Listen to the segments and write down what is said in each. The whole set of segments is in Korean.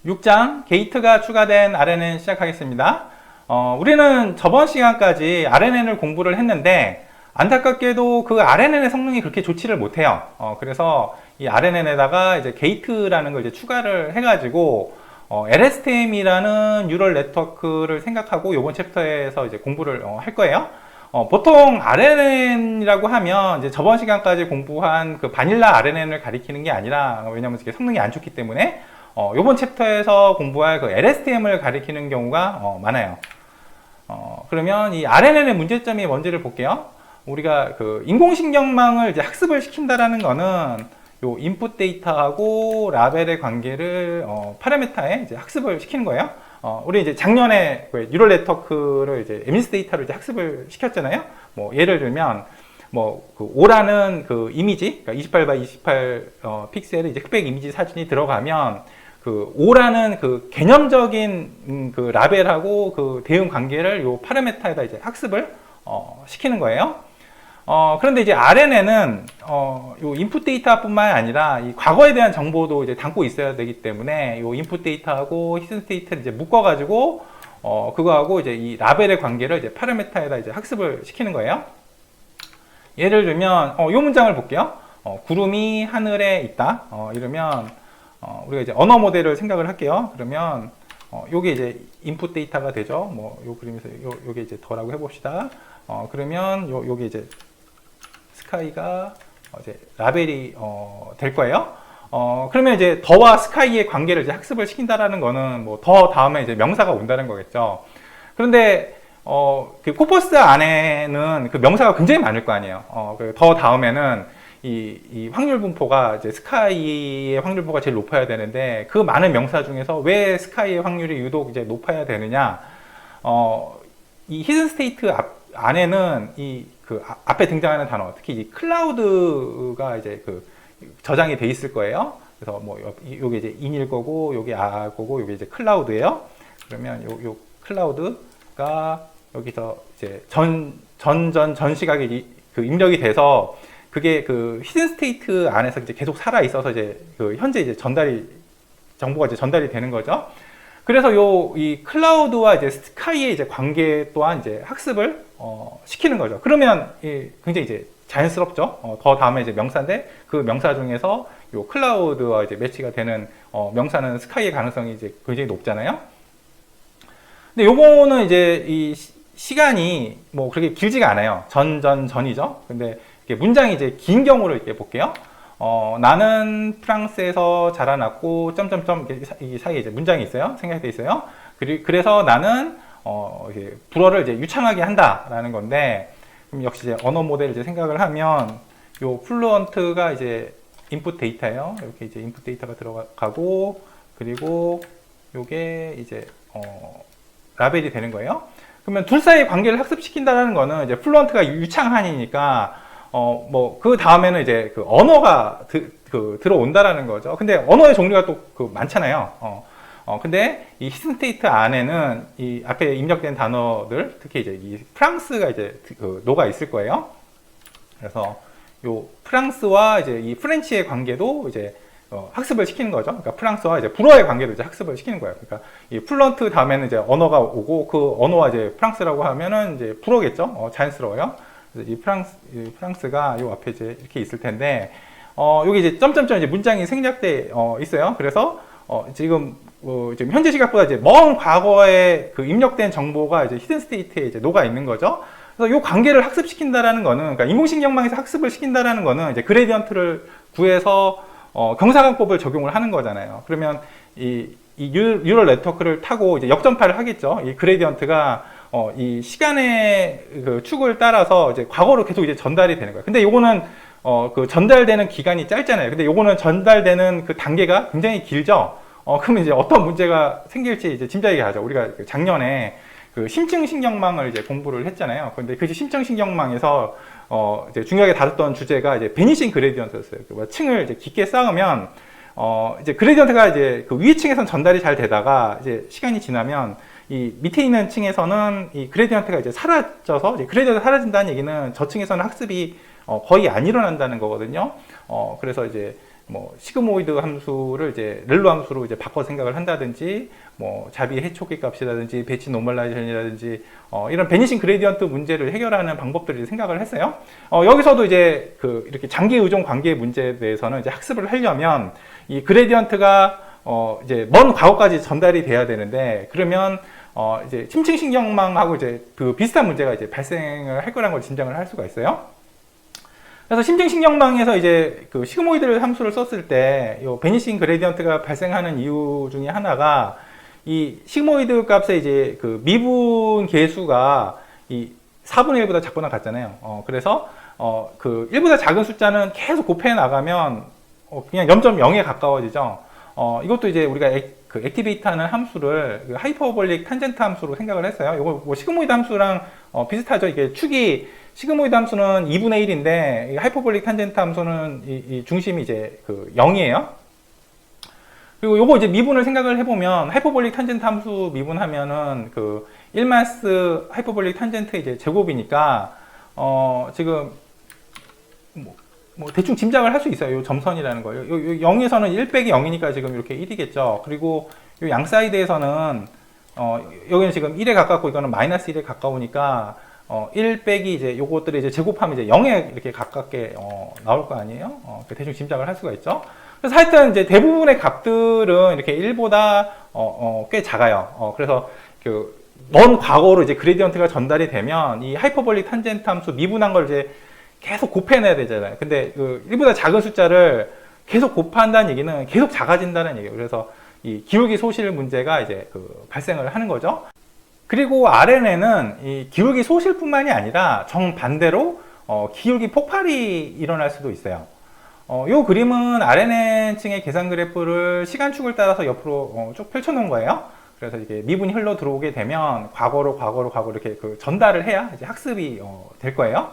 6장 게이트가 추가된 RNN 시작하겠습니다. 우리는 저번 시간까지 RNN을 공부를 했는데 안타깝게도 그 RNN의 성능이 그렇게 좋지를 못해요. 그래서 이 RNN에다가 이제 게이트라는 걸 이제 추가를 해가지고 LSTM이라는 뉴럴 네트워크를 생각하고 이번 챕터에서 이제 공부를 할 거예요. 보통 RNN이라고 하면 이제 저번 시간까지 공부한 그 바닐라 RNN을 가리키는 게 아니라, 왜냐면 이게 성능이 안 좋기 때문에 이번 챕터에서 공부할 그 LSTM을 가리키는 경우가 많아요. 그러면 이 RNN의 문제점이 뭔지를 볼게요. 우리가 그 인공신경망을 이제 학습을 시킨다라는 거는 요 인풋 데이터하고 라벨의 관계를 파라미터에 이제 학습을 시키는 거예요. 우리 이제 작년에 그 뉴럴 네트워크를 이제 에미스 데이터로 이제 학습을 시켰잖아요. 뭐 예를 들면 그 O라는 그 이미지, 그러니까 28x28 픽셀의 이제 흑백 이미지 사진이 들어가면 그 O라는 그 개념적인 그 라벨하고 그 대응 관계를 요 파라미터에다 이제 학습을 시키는 거예요. 그런데 이제 RNN은 요 인풋 데이터뿐만 아니라 이 과거에 대한 정보도 이제 담고 있어야 되기 때문에 요 인풋 데이터하고 히든 스테이트를 이제 묶어가지고 그거하고 이제 이 라벨의 관계를 이제 파라미터에다 이제 학습을 시키는 거예요. 예를 들면 요 문장을 볼게요. 구름이 하늘에 있다. 이러면 우리가 이제 언어 모델을 생각을 할게요. 그러면 요게 이제 인풋 데이터가 되죠. 뭐 요 그림에서 요게 이제 더라고 해봅시다. 그러면 요게 이제 스카이가 이제 라벨이 될 거예요. 그러면 이제 더와 스카이의 관계를 이제 학습을 시킨다라는 거는 뭐 더 다음에 이제 명사가 온다는 거겠죠. 그런데 그 코퍼스 안에는 그 명사가 굉장히 많을 거 아니에요. 그 더 다음에는 이 확률 분포가 이제 스카이의 확률 분포가 제일 높아야 되는데 그 많은 명사 중에서 왜 스카이의 확률이 유독 이제 높아야 되느냐? 이 히든 스테이트 안에는 그 앞에 등장하는 단어, 특히 이 클라우드가 이제 그 저장이 돼 있을 거예요. 그래서 뭐 요게 이제 인일 거고, 요게 거고, 요게 이제 클라우드예요. 그러면 요 클라우드가 여기서 이제 전 시각에 그 입력이 돼서 그게 그 히든 스테이트 안에서 이제 계속 살아 있어서 이제 그 현재 이제 정보가 이제 전달이 되는 거죠. 그래서 이 클라우드와 이제 스카이의 이제 관계 또한 이제 학습을 시키는 거죠. 그러면 굉장히 이제 자연스럽죠. 더 다음에 이제 명사인데 그 명사 중에서 요 클라우드와 이제 매치가 되는 명사는 스카이의 가능성이 이제 굉장히 높잖아요. 근데 요거는 이제 이 시간이 뭐 그렇게 길지가 않아요. 전이죠. 근데 문장이 이제 긴 경우를 이렇게 볼게요. 나는 프랑스에서 자라났고 점점점 이 사이에 이제 문장이 있어요. 생략돼 있어요. 그래서 나는 불어를 이제 유창하게 한다라는 건데, 그럼 역시 이제 언어 모델을 이제 생각을 하면 요 플루언트가 이제 인풋 데이터예요. 이렇게 이제 인풋 데이터가 들어가고, 그리고 요게 이제 라벨이 되는 거예요. 그러면 둘 사이의 관계를 학습시킨다는 거는 이제 플루언트가 유창한이니까 뭐 그 다음에는 이제 그 언어가 들어온다라는 거죠. 근데 언어의 종류가 또 많잖아요. 근데 이 히든 스테이트 안에는 이 앞에 입력된 단어들, 특히 이제 이 프랑스가 이제 녹아 있을 거예요. 그래서 요 프랑스와 이제 이 프렌치의 관계도 이제 학습을 시키는 거죠. 그러니까 프랑스와 이제 불어의 관계도 이제 학습을 시키는 거예요. 그러니까 이 플런트 다음에는 이제 언어가 오고 그 언어와 이제 프랑스라고 하면은 이제 불어겠죠. 자연스러워요. 그래서 이 프랑스가 요 앞에 이제 이렇게 있을 텐데, 여기 이제 점점점 이제 문장이 생략돼 있어요. 그래서 지금 현재 시각보다 이제 먼 과거에 그 입력된 정보가 이제 히든 스테이트에 이제 녹아 있는 거죠. 그래서 요 관계를 학습시킨다라는 거는, 그러니까 인공신경망에서 학습을 시킨다라는 거는 이제 그레디언트를 구해서 경사관법을 적용을 하는 거잖아요. 그러면 이 뉴럴 네트워크를 타고 이제 역전파를 하겠죠. 이 그레디언트가 이 시간의 그 축을 따라서 이제 과거로 계속 이제 전달이 되는 거예요. 근데 요거는 그 전달되는 기간이 짧잖아요. 근데 요거는 전달되는 그 단계가 굉장히 길죠. 그러면 이제 어떤 문제가 생길지 이제 짐작이 가죠. 우리가 작년에 그 심층신경망을 이제 공부를 했잖아요. 근데 그 심층신경망에서 이제 중요하게 다뤘던 주제가 이제 베니싱 그레디언트였어요. 층을 이제 깊게 쌓으면 이제 그레디언트가 이제 그 위에 층에서는 전달이 잘 되다가 이제 시간이 지나면 이 밑에 있는 층에서는 이 그레디언트가 이제 사라져서, 이제 그레디언트가 사라진다는 얘기는 저층에서는 학습이 거의 안 일어난다는 거거든요. 그래서 이제 뭐 시그모이드 함수를 이제 렐로 함수로 이제 바꿔 생각을 한다든지, 뭐 자비 해초기 값이라든지 배치 노멀라이제이션이라든지 이런 베니싱 그레디언트 문제를 해결하는 방법들을 생각을 했어요. 여기서도 이제 이렇게 장기 의존 관계 문제에 대해서는 이제 학습을 하려면 이 그레디언트가 이제 먼 과거까지 전달이 돼야 되는데, 그러면 이제 심층신경망하고 이제 그 비슷한 문제가 이제 발생을 할 거라는 걸 짐작을 할 수가 있어요. 그래서 심층신경망에서 이제 그 시그모이드 함수를 썼을 때 이 베니싱 그레디언트가 발생하는 이유 중에 하나가 이 시그모이드 값의 이제 그 미분 계수가 이 4분의 1보다 작거나 같잖아요. 그래서 그 1보다 작은 숫자는 계속 곱해 나가면 그냥 0.0에 가까워지죠. 이것도 이제 우리가 그 액티베이트하는 함수를 그 하이퍼볼릭 탄젠트 함수로 생각을 했어요. 이거 뭐 시그모이드 함수랑 비슷하죠. 이게 축이 시그모이드 함수는 2분의 1인데 하이퍼볼릭 탄젠트 함수는 이 중심이 이제 그 0이에요. 그리고 요거 이제 미분을 생각을 해보면 하이퍼볼릭 탄젠트 함수 미분하면은 그 1마스 하이퍼볼릭 탄젠트 이제 제곱이니까 지금 뭐 대충 짐작을 할 수 있어요. 요 점선이라는 걸. 요 0에서는 1 빼기 0이니까 지금 이렇게 1이겠죠. 그리고 요 양 사이드에서는 여기는 지금 1에 가깝고 이거는 마이너스 1에 가까우니까 1 빼기 이제 요것들을 이제 제곱하면 이제 0에 이렇게 가깝게 나올 거 아니에요. 대충 짐작을 할 수가 있죠. 그래서 하여튼 이제 대부분의 값들은 이렇게 1보다 꽤 작아요. 그래서 그 먼 과거로 이제 그레디언트가 전달이 되면 이 하이퍼볼릭 탄젠트 함수 미분한 걸 이제 계속 곱해내야 되잖아요. 근데 그 1보다 작은 숫자를 계속 곱한다는 얘기는 계속 작아진다는 얘기예요. 그래서 이 기울기 소실 문제가 이제 그 발생을 하는 거죠. 그리고 RNN은 이 기울기 소실뿐만이 아니라 정반대로 기울기 폭발이 일어날 수도 있어요. 이 그림은 RNN층의 계산 그래프를 시간축을 따라서 옆으로 쭉 펼쳐 놓은 거예요. 그래서 이게 미분이 흘러 들어오게 되면 과거로 이렇게 그 전달을 해야 이제 학습이 될 거예요.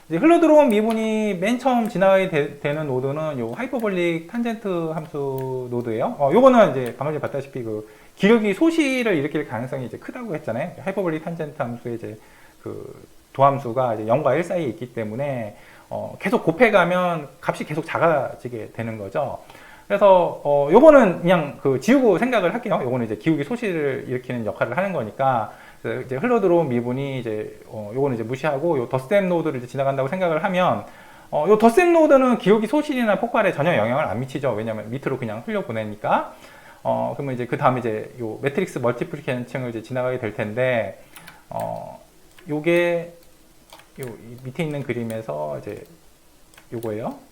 이제 흘러 들어온 미분이 맨 처음 지나가게 되는 노드는 요 하이퍼볼릭 탄젠트 함수 노드예요. 요거는 이제 방금 전에 봤다시피 그 기울기 소실을 일으킬 가능성이 이제 크다고 했잖아요. 하이퍼볼릭 탄젠트 함수의 이제 그 도함수가 이제 0과 1 사이에 있기 때문에 계속 곱해가면 값이 계속 작아지게 되는 거죠. 그래서 요거는 그냥 그 지우고 생각을 할게요. 요거는 이제 기울기 소실을 일으키는 역할을 하는 거니까 이제 흘러 들어온 미분이 이제 요거는 이제 무시하고 요 덧셈 노드를 이제 지나간다고 생각을 하면 요 덧셈 노드는 기울기 소실이나 폭발에 전혀 영향을 안 미치죠. 왜냐면 밑으로 그냥 흘려 보내니까. 그러면 이제 그 다음에 이제 요 매트릭스 멀티플리케이션층을 이제 지나가게 될 텐데 요게 요 밑에 있는 그림에서 이제 요거예요.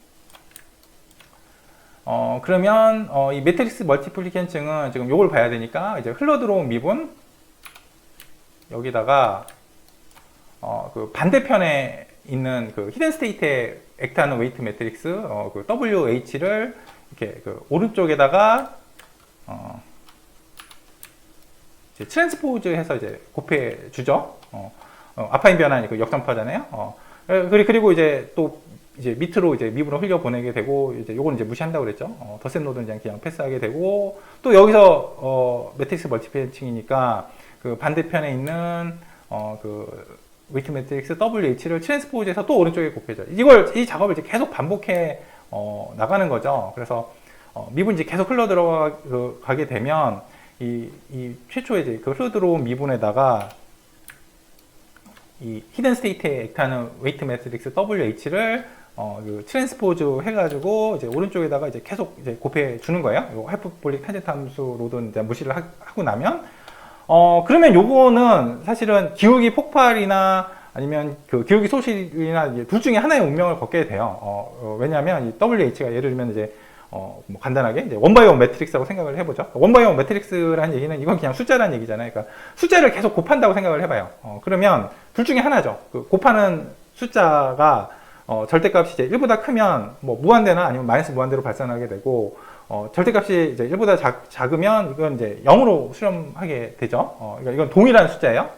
그러면 이 매트릭스 멀티플리케이션층은 지금 요걸 봐야 되니까 이제 흘러 들어온 미분 여기다가 그 반대편에 있는 그 히든 스테이트에 액트하는 웨이트 매트릭스 그 WH를 이렇게 그 오른쪽에다가 이제 트랜스포즈해서 이제 곱해 주죠. 아파인 변환이 그 역전파잖아요. 그리고 이제 또 이제 밑으로 이제 미분을 흘려 보내게 되고 이제 요건 이제 무시한다고 그랬죠. 덧셈 노드는 그냥 패스하게 되고 또 여기서 매트릭스 멀티플리케이션층이니까 그 반대편에 있는 그 웨이트 매트릭스 WH를 트랜스포즈해서 또 오른쪽에 곱해줘요. 이 작업을 이제 계속 반복해 나가는 거죠. 그래서 미분이 이제 계속 흘러 들어가게 되면 이 최초에 이제 그 흘러 들어온 미분에다가 이 히든 스테이트에 액트하는 웨이트 매트릭스 WH를 그 트랜스포즈 해가지고 이제 오른쪽에다가 이제 계속 이제 곱해 주는 거예요. 요 하이퍼볼릭 탄젠트 함수로든 이제 무시를 하고 나면 그러면 요거는 사실은 기울기 폭발이나 아니면 그 기울기 소실이나 둘 중에 하나의 운명을 걷게 돼요. 왜냐하면 이 WH가 예를 들면 이제 뭐 간단하게 이제 원바이원 매트릭스라고 생각을 해보죠. 원바이원 매트릭스라는 얘기는 이건 그냥 숫자라는 얘기잖아요. 그러니까 숫자를 계속 곱한다고 생각을 해봐요. 그러면 둘 중에 하나죠. 그 곱하는 숫자가 절대값이 이제 1보다 크면 뭐 무한대나 아니면 마이너스 무한대로 발산하게 되고 절대값이 이제 1보다 작으면 이건 이제 0으로 수렴하게 되죠. 그러니까 이건 동일한 숫자예요.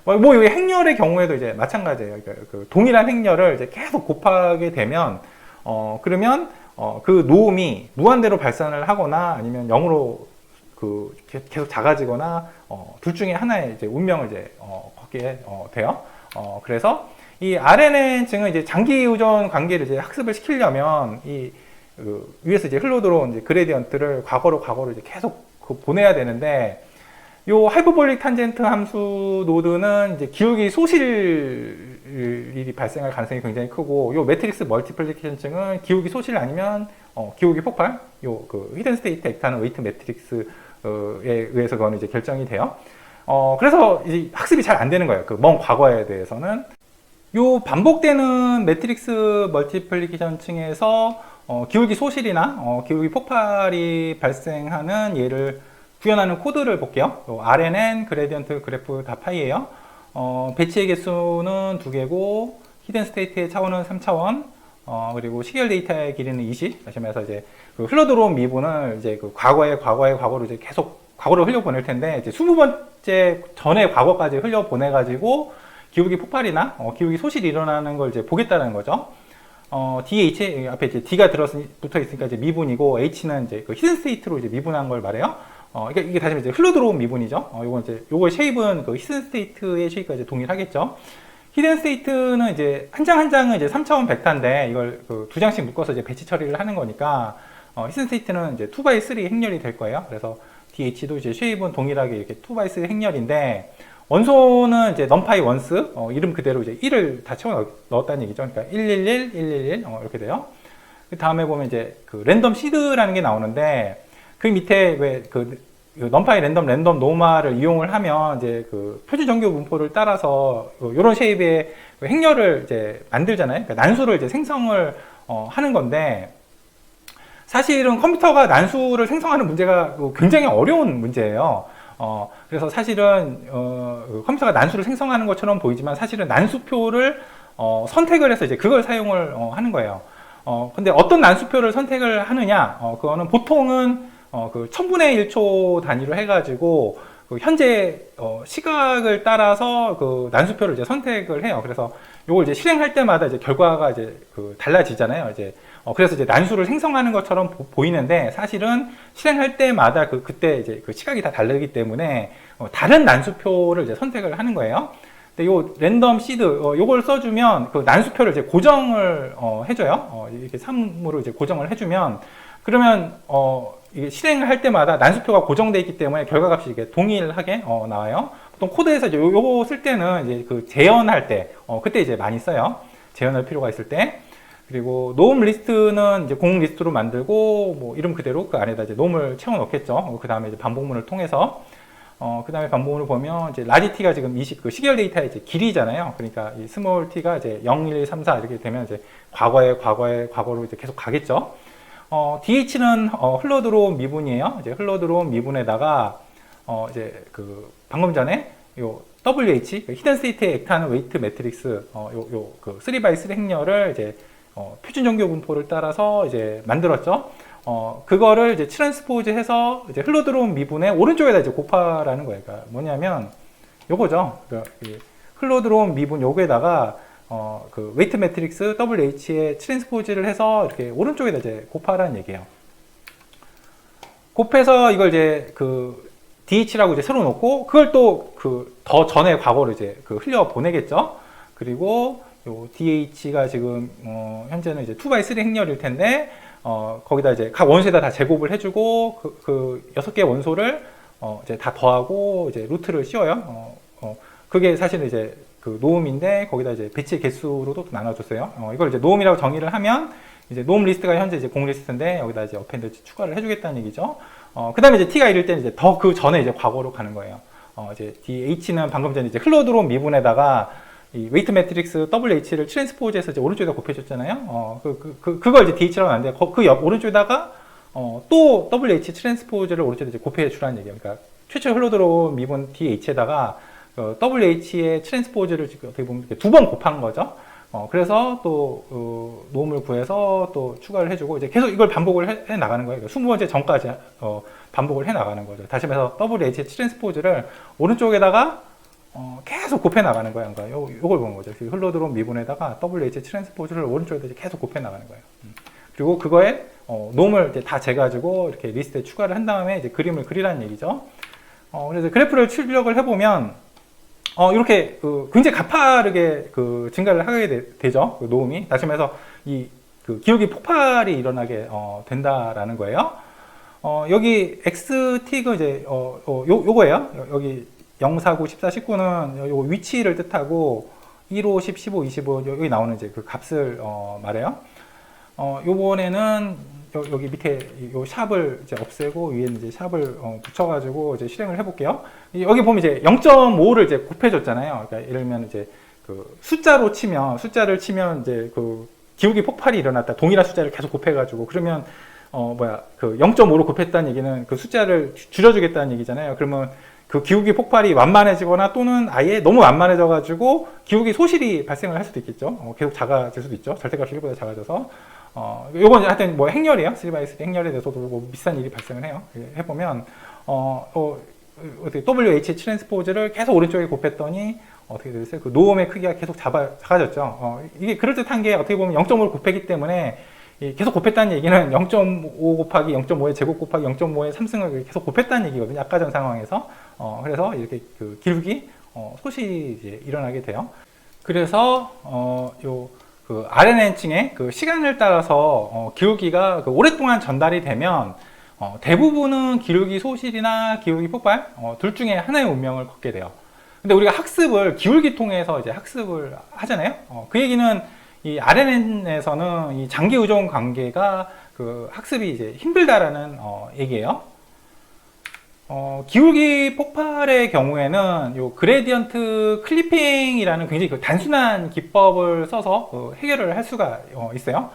뭐 이 행렬의 경우에도 이제 마찬가지예요. 그러니까 그 동일한 행렬을 이제 계속 곱하게 되면 그러면 그 노음이 무한대로 발산을 하거나 아니면 0으로 그 계속 작아지거나 둘 중에 하나의 이제 운명을 이제 걷게 돼요. 그래서 이 RNN층은 이제 장기 의존 관계를 이제 학습을 시키려면 이 위에서 이제 흘러 들어온 이제 그레디언트를 과거로 이제 계속 보내야 되는데, 요 하이퍼볼릭 탄젠트 함수 노드는 이제 기울기 소실이 발생할 가능성이 굉장히 크고, 요 매트릭스 멀티플리케이션층은 기울기 소실 아니면 기울기 폭발, 요 그 히든 스테이트 액트하는 웨이트 매트릭스에 의해서 그거는 이제 결정이 돼요. 그래서 이제 학습이 잘 안 되는 거예요. 그 먼 과거에 대해서는. 요 반복되는 매트릭스 멀티플리케이션 층에서 기울기 소실이나 기울기 폭발이 발생하는 예를 구현하는 코드를 볼게요. RNN, 그레디언트, 그래프 다 파이예요. 배치의 개수는 2개고, 히든 스테이트의 차원은 3차원, 그리고 시계열 데이터의 길이는 20. 다시 말해서 이제 그 흘러들어온 미분을 이제 그 과거로 이제 계속 과거로 흘려보낼 텐데, 이제 20번째 전에 과거까지 흘려보내가지고, 기울기 폭발이나 기울기 소실이 일어나는 걸 이제 보겠다는 거죠. DH 앞에 이제 D가 붙어 있으니까 이제 미분이고, H는 이제 그 히든 스테이트로 이제 미분한 걸 말해요. 이게 다시 이제 흘러 들어온 미분이죠. 요거 쉐입은 그 히든 스테이트의 쉐입과 이제 동일하겠죠. 히든 스테이트는 이제 한 장 한 장은 이제 3차원 벡터인데, 이걸 그 2장씩 묶어서 이제 배치 처리를 하는 거니까, 히든 스테이트는 이제 2x3 행렬이 될 거예요. 그래서 DH도 이제 쉐입은 동일하게 이렇게 2x3 행렬인데, 원소는 이제 넘파이 원스, 이름 그대로 이제 1을 다 채워 넣었다는 얘기죠. 그러니까 111, 111, 이렇게 돼요. 그 다음에 보면 이제 그 랜덤 시드라는 게 나오는데, 그 밑에 왜 그 넘파이 랜덤 노마를 이용을 하면 이제 그 표준 정규 분포를 따라서 이런 쉐입의 행렬을 이제 만들잖아요. 그러니까 난수를 이제 생성을 하는 건데, 사실은 컴퓨터가 난수를 생성하는 문제가 굉장히 어려운 문제예요. 그래서 사실은 컴퓨터가 난수를 생성하는 것처럼 보이지만, 사실은 난수표를 선택을 해서 이제 그걸 사용을 하는 거예요. 근데 어떤 난수표를 선택을 하느냐, 그거는 보통은 그 1000분의 1초 단위로 해가지고 그 현재 시각을 따라서 그 난수표를 이제 선택을 해요. 그래서 이걸 이제 실행할 때마다 이제 결과가 이제 그 달라지잖아요. 이제 그래서 이제 난수를 생성하는 것처럼 보이는데, 사실은 실행할 때마다 그때 이제 그 시각이 다 다르기 때문에 다른 난수표를 이제 선택을 하는 거예요. 근데 요 랜덤 시드 요걸 써주면 그 난수표를 이제 고정을 해줘요. 이렇게 3으로 이제 고정을 해주면, 그러면 이게 실행을 할 때마다 난수표가 고정되어 있기 때문에 결과값이 이게 동일하게 나와요. 보통 코드에서 이제 요거 쓸 때는 이제 그 재현할 때 그때 이제 많이 써요. 재현할 필요가 있을 때. 그리고 노음 리스트는 이제 공 리스트로 만들고, 뭐 이름 그대로 그 안에다 이제 노음을 채워 넣겠죠. 그 다음에 이제 반복문을 통해서 그 다음에 반복문을 보면 이제 라지 t가 지금 그 시계열 데이터의 이제 길이잖아요. 그러니까 이 스몰 t가 이제 0, 1, 3, 4 이렇게 되면 이제 과거로 이제 계속 가겠죠. DH는 흘러 들어온 미분이에요. 이제 흘러 들어온 미분에다가 이제 그 방금 전에 요 WH 히든 스테이트에 액트하는 웨이트 매트릭스 그 3x3 행렬을 이제 표준 정규 분포를 따라서 이제 만들었죠. 그거를 이제 트랜스포즈 해서 이제 흘러 들어온 미분의 오른쪽에다 이제 곱하라는 거예요. 그러니까 뭐냐면 요거죠. 그러니까 흘러 들어온 미분 요거에다가 그 웨이트 매트릭스 WH의 트랜스포즈를 해서 이렇게 오른쪽에다 이제 곱하라는 얘기예요. 곱해서 이걸 이제 그 DH라고 이제 새로 놓고, 그걸 또 그 더 전에 과거로 이제 그 흘려 보내겠죠. 그리고 요 DH가 지금 현재는 이제 2x3 행렬일 텐데, 거기다 이제 각 원소에다 다 제곱을 해주고, 그 6개의 원소를 이제 다 더하고 이제 루트를 씌워요. 그게 사실은 이제 그 노음인데, 거기다 이제 배치 개수로도 나눠줬어요. 이걸 이제 노음이라고 정의를 하면, 이제 노음 리스트가 현재 이제 공 리스트인데, 여기다 이제 어펜드 추가를 해주겠다는 얘기죠. 그 다음에 이제 t가 1일 때는 이제 더 그 전에 이제 과거로 가는 거예요. 이제 DH는 방금 전에 이제 흘러 들어온 미분에다가 이 웨이트 매트릭스 WH를 트랜스포즈해서 이제 오른쪽에다 곱해줬잖아요. 그걸 이제 DH라고 하는데, 그 옆 오른쪽에다가 또 WH 트랜스포즈를 오른쪽에 이제 곱해주라는 얘기예요. 그러니까 최초 흘러 들어온 미분 DH에다가 WH의 트랜스포즈를 지금 어떻게 보면 2번 곱한 거죠. 그래서 또 노음을 구해서 또 추가를 해주고, 이제 계속 이걸 반복을 해 나가는 거예요. 20번째 전까지 반복을 해 나가는 거죠. 다시 말해서 WH 트랜스포즈를 오른쪽에다가 계속 곱해 나가는 거예요. 그러니까 요걸 보는 거죠. 흘러 들어온 미분에다가 WH 트랜스포즈를 오른쪽에다 계속 곱해 나가는 거예요. 그리고 그거에 노음을 이제 다 재가지고 이렇게 리스트에 추가를 한 다음에 이제 그림을 그리라는 얘기죠. 그래서 그래프를 출력을 해보면 이렇게 굉장히 가파르게 증가를 하게 되죠. 그 노음이. 다시 말해서 이 그 기울기 폭발이 일어나게 된다라는 거예요. 여기 XT가 이제 요거예요. 여기 0, 4, 9, 14, 19는 요 위치를 뜻하고 1, 5, 10, 15, 25 여기 나오는 이제 그 값을 말해요. 요번에는 여기 밑에 요 샵을 이제 없애고 위에는 이제 샵을 붙여가지고 이제 실행을 해볼게요. 여기 보면 이제 0.5를 이제 곱해줬잖아요. 그러니까 예를 들면 이제 그 숫자를 치면 이제 그 기울기 폭발이 일어났다. 동일한 숫자를 계속 곱해가지고 그러면 그 0.5로 곱했다는 얘기는 그 숫자를 줄여주겠다는 얘기잖아요. 그러면 그 기울기 폭발이 완만해지거나 또는 아예 너무 완만해져가지고 기울기 소실이 발생을 할 수도 있겠죠. 계속 작아질 수도 있죠. 절대값이 1보다 작아져서. 요건 하여튼 뭐 행렬이에요. 3x3 행렬에 대해서도 뭐 비슷한 일이 발생을 해요. 해보면, WH 트랜스포즈를 계속 오른쪽에 곱했더니 어떻게 됐어요? 그 노음의 크기가 계속 작아졌죠. 이게 그럴듯한 게 어떻게 보면 0.5를 곱했기 때문에 계속 곱했다는 얘기는 0.5 곱하기 0.5의 제곱 곱하기 0.5의 3승을 계속 곱했다는 얘기거든요. 아까 전 상황에서. 그래서 이렇게 그 기울기 소실이 이제 일어나게 돼요. 그래서 그 RNN층의 그 시간을 따라서 기울기가 그 오랫동안 전달이 되면 대부분은 기울기 소실이나 기울기 폭발 둘 중에 하나의 운명을 걷게 돼요. 근데 우리가 학습을 기울기 통해서 이제 학습을 하잖아요. 그 얘기는 이 RNN에서는 이 장기 의존 관계가 그 학습이 이제 힘들다라는 얘기예요. 기울기 폭발의 경우에는 요 그레디언트 클리핑이라는 굉장히 그 단순한 기법을 써서 해결을 할 수가 있어요.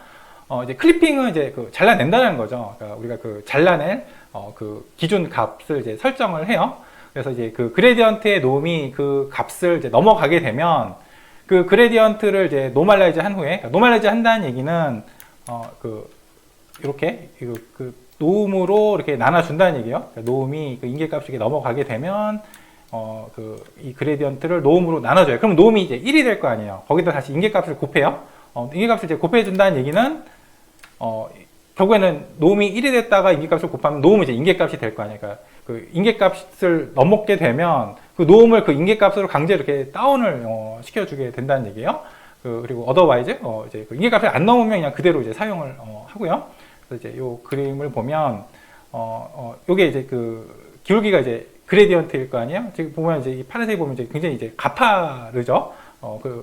이제 클리핑은 이제 그 잘라낸다는 거죠. 그러니까 우리가 그 잘라낼 그 기준 값을 이제 설정을 해요. 그래서 이제 그 그레디언트의 놈이 그 값을 이제 넘어가게 되면 그 그레디언트를 이제 노멀라이즈 한 후에, 그러니까 노멀라이즈 한다는 얘기는 이렇게 그 노음으로 이렇게 나눠준다는 얘기예요. 그러니까 노음이 그 인계값이 이렇게 넘어가게 되면 이 그레디언트를 노음으로 나눠줘요. 그럼 노음이 이제 1이 될 거 아니에요. 거기다 다시 인계값을 곱해요. 인계값을 이제 곱해준다는 얘기는 결국에는 노음이 1이 됐다가 인계값을 곱하면 노음이 이제 인계값이 될 거 아니에요. 그러니까 그 인계값을 넘게 되면 그 노음을 그 인계값으로 강제로 이렇게 다운을 시켜주게 된다는 얘기예요. 그리고 otherwise 이제 그 인계값을 안 넘으면 그냥 그대로 이제 사용을 하고요. 그래서 이제 요 그림을 보면 요게 이제 그 기울기가 이제 그레디언트일 거 아니에요. 지금 보면 이제 이 파란색이 보면 이제 굉장히 이제 가파르죠.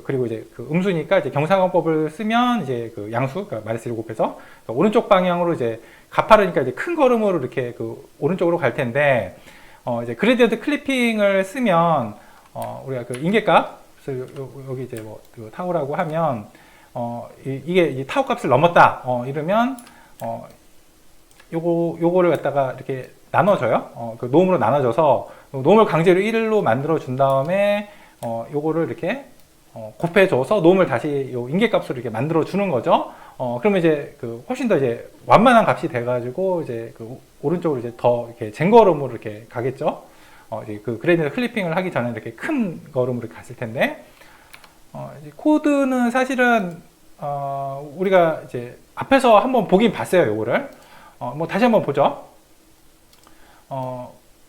그리고 이제 그 음수니까 이제 경사관법을 쓰면 이제 그 양수, 그러니까 마이너스 1 곱해서 그러니까 오른쪽 방향으로 이제 가파르니까 이제 큰 걸음으로 이렇게 그 오른쪽으로 갈 텐데 이제 그레디언트 클리핑을 쓰면 우리가 그 인계값을 여기 이제 뭐 타우라고 하면 이게 이 타우 값을 넘었다 이러면 요거를 갖다가 이렇게 나눠줘요. 그 노음으로 나눠줘서 노음을 강제로 1로 만들어 준 다음에 요거를 이렇게 곱해줘서 노음을 다시 요 인계값으로 이렇게 만들어 주는 거죠. 그러면 이제 그 훨씬 더 이제 완만한 값이 돼가지고 이제 그 오른쪽으로 이제 더 이렇게 쟁걸음으로 이렇게 가겠죠. 이제 그 그레디언트 클리핑을 하기 전에 이렇게 큰 걸음으로 갔을 텐데, 이제 코드는 사실은 우리가 이제 앞에서 한번 보긴 봤어요. 요거를 뭐 다시 한번 보죠.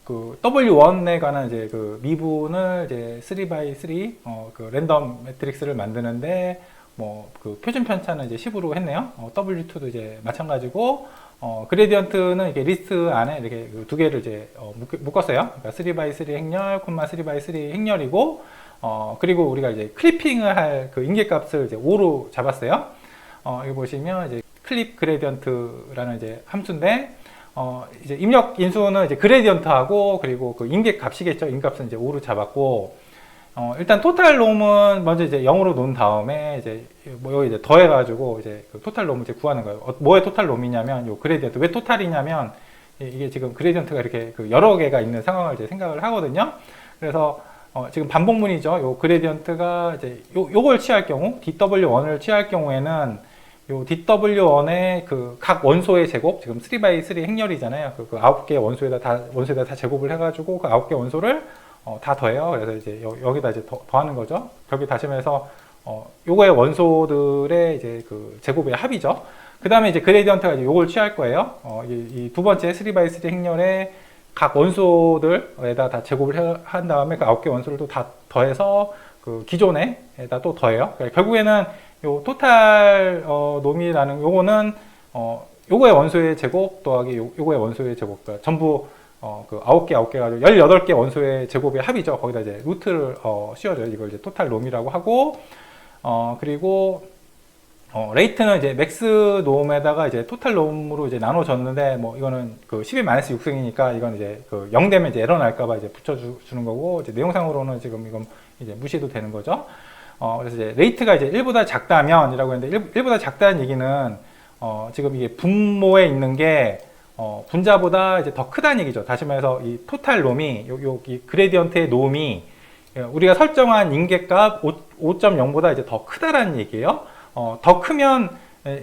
그 W1에 관한 이제 그 미분을 이제 3x3 그 랜덤 매트릭스를 만드는데 뭐 그 표준 편차는 이제 10으로 했네요. W2도 이제 마찬가지고 그레디언트는 이게 리스트 안에 이렇게 그 두 개를 이제 묶었어요. 그러니까 3x3 행렬, 3x3 행렬이고 그리고 우리가 이제 클리핑을 할 그 인계값을 이제 5로 잡았어요. 여기 보시면 이제 클립 그레디언트라는 이제 함수인데 이제 입력 인수는 이제 그레디언트하고 그리고 그 인계값이겠죠. 인계값은 이제 5로 잡았고 일단 토탈 롬은 먼저 이제 0으로 놓은 다음에 이제 뭐 여기 이제 더해가지고 이제 그 토탈 롬을 이제 구하는 거예요. 뭐의 토탈 롬이냐면 요 그레디언트. 왜 토탈이냐면 이게 지금 그레디언트가 이렇게 그 여러 개가 있는 상황을 이제 생각을 하거든요. 그래서 지금 반복문이죠. 요 그레디언트가 이제 요걸 취할 경우 DW1을 취할 경우에는 요 DW1의 그 각 원소의 제곱, 지금 3x3 행렬이잖아요. 그 9개의 원소에다 다 제곱을 해가지고 그 9개 원소를 다 더해요. 그래서 이제 여기다 이제 더하는 거죠. 벽이 다시면서 요거의 원소들의 이제 그 제곱의 합이죠. 그 다음에 이제 그레디언트가 이제 요걸 취할 거예요. 이 두 번째 3x3 행렬의 각 원소들에다 다 제곱을 한 다음에 그 9개 원소를 또 다 더해서 그 기존에다 또 더해요. 그러니까 결국에는 요 토탈 놈이라는 요거는 요거의 원소의 제곱 더하기 요거의 원소의 제곱, 그러니까 전부 그 9개 가지고 18개 원소의 제곱의 합이죠. 거기다 이제 루트를 씌워줘요. 이걸 이제 토탈 놈이라고 하고, 그리고 레이트는 이제 맥스 놈에다가 이제 토탈 놈으로 이제 나눠줬는데, 뭐 이거는 그 12-6승이니까 이건 이제 그 0 되면 이제 에러 날까봐 이제 붙여주는 거고, 이제 내용상으로는 지금 이건 이제 무시해도 되는 거죠. 그래서 이제 레이트가 이제 1보다 작다면이라고 했는데, 1보다 작다는 얘기는 지금 이게 분모에 있는 게 분자보다 이제 더 크다는 얘기죠. 다시 말해서 이 토탈 놈이 여기 그레디언트의 놈이 우리가 설정한 인계값 5.0보다 이제 더 크다라는 얘기예요. 더 크면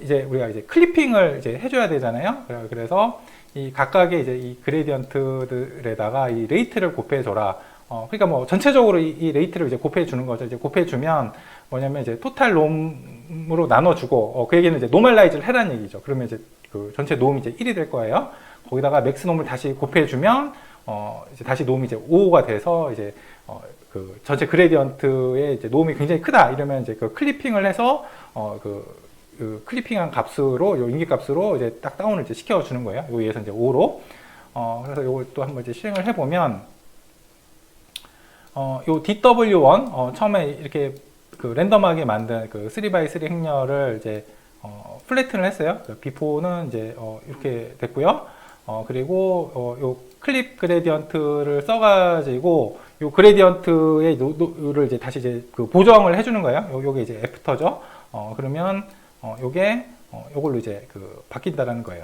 이제 우리가 이제 클리핑을 이제 해줘야 되잖아요. 그래서 이 각각의 이제 이 그레디언트들에다가 이 레이트를 곱해줘라. 그러니까 뭐 전체적으로 이 레이트를 이제 곱해주는 거죠. 이제 곱해주면 뭐냐면 이제 토탈 놈으로 나눠주고, 그 얘기는 이제 노멀라이즈를 해라는 얘기죠. 그러면 이제 그 전체 놈이 이제 1이 될 거예요. 거기다가 맥스 놈을 다시 곱해주면, 이제 다시 놈이 이제 5가 돼서 이제, 그 전체 그레디언트의 이제 놈이 굉장히 크다. 이러면 이제 그 클리핑을 해서, 그 클리핑한 값으로, 요 인기값으로 이제 딱 다운을 이제 시켜주는 거예요. 여기에서 이제 5로. 그래서 요걸 또 한번 이제 실행을 해보면, 요 DW1, 처음에 이렇게 그 랜덤하게 만든 그 3x3 행렬을 이제, 플래튼을 했어요. 비포는 이제, 이렇게 됐고요. 그리고, 요 클립 그레디언트를 써가지고, 요 그레디언트의 를 이제 다시 이제 그 보정을 해주는 거예요. 요게 이제 애프터죠. 그러면, 요게, 요걸로 이제 그 바뀐다라는 거예요.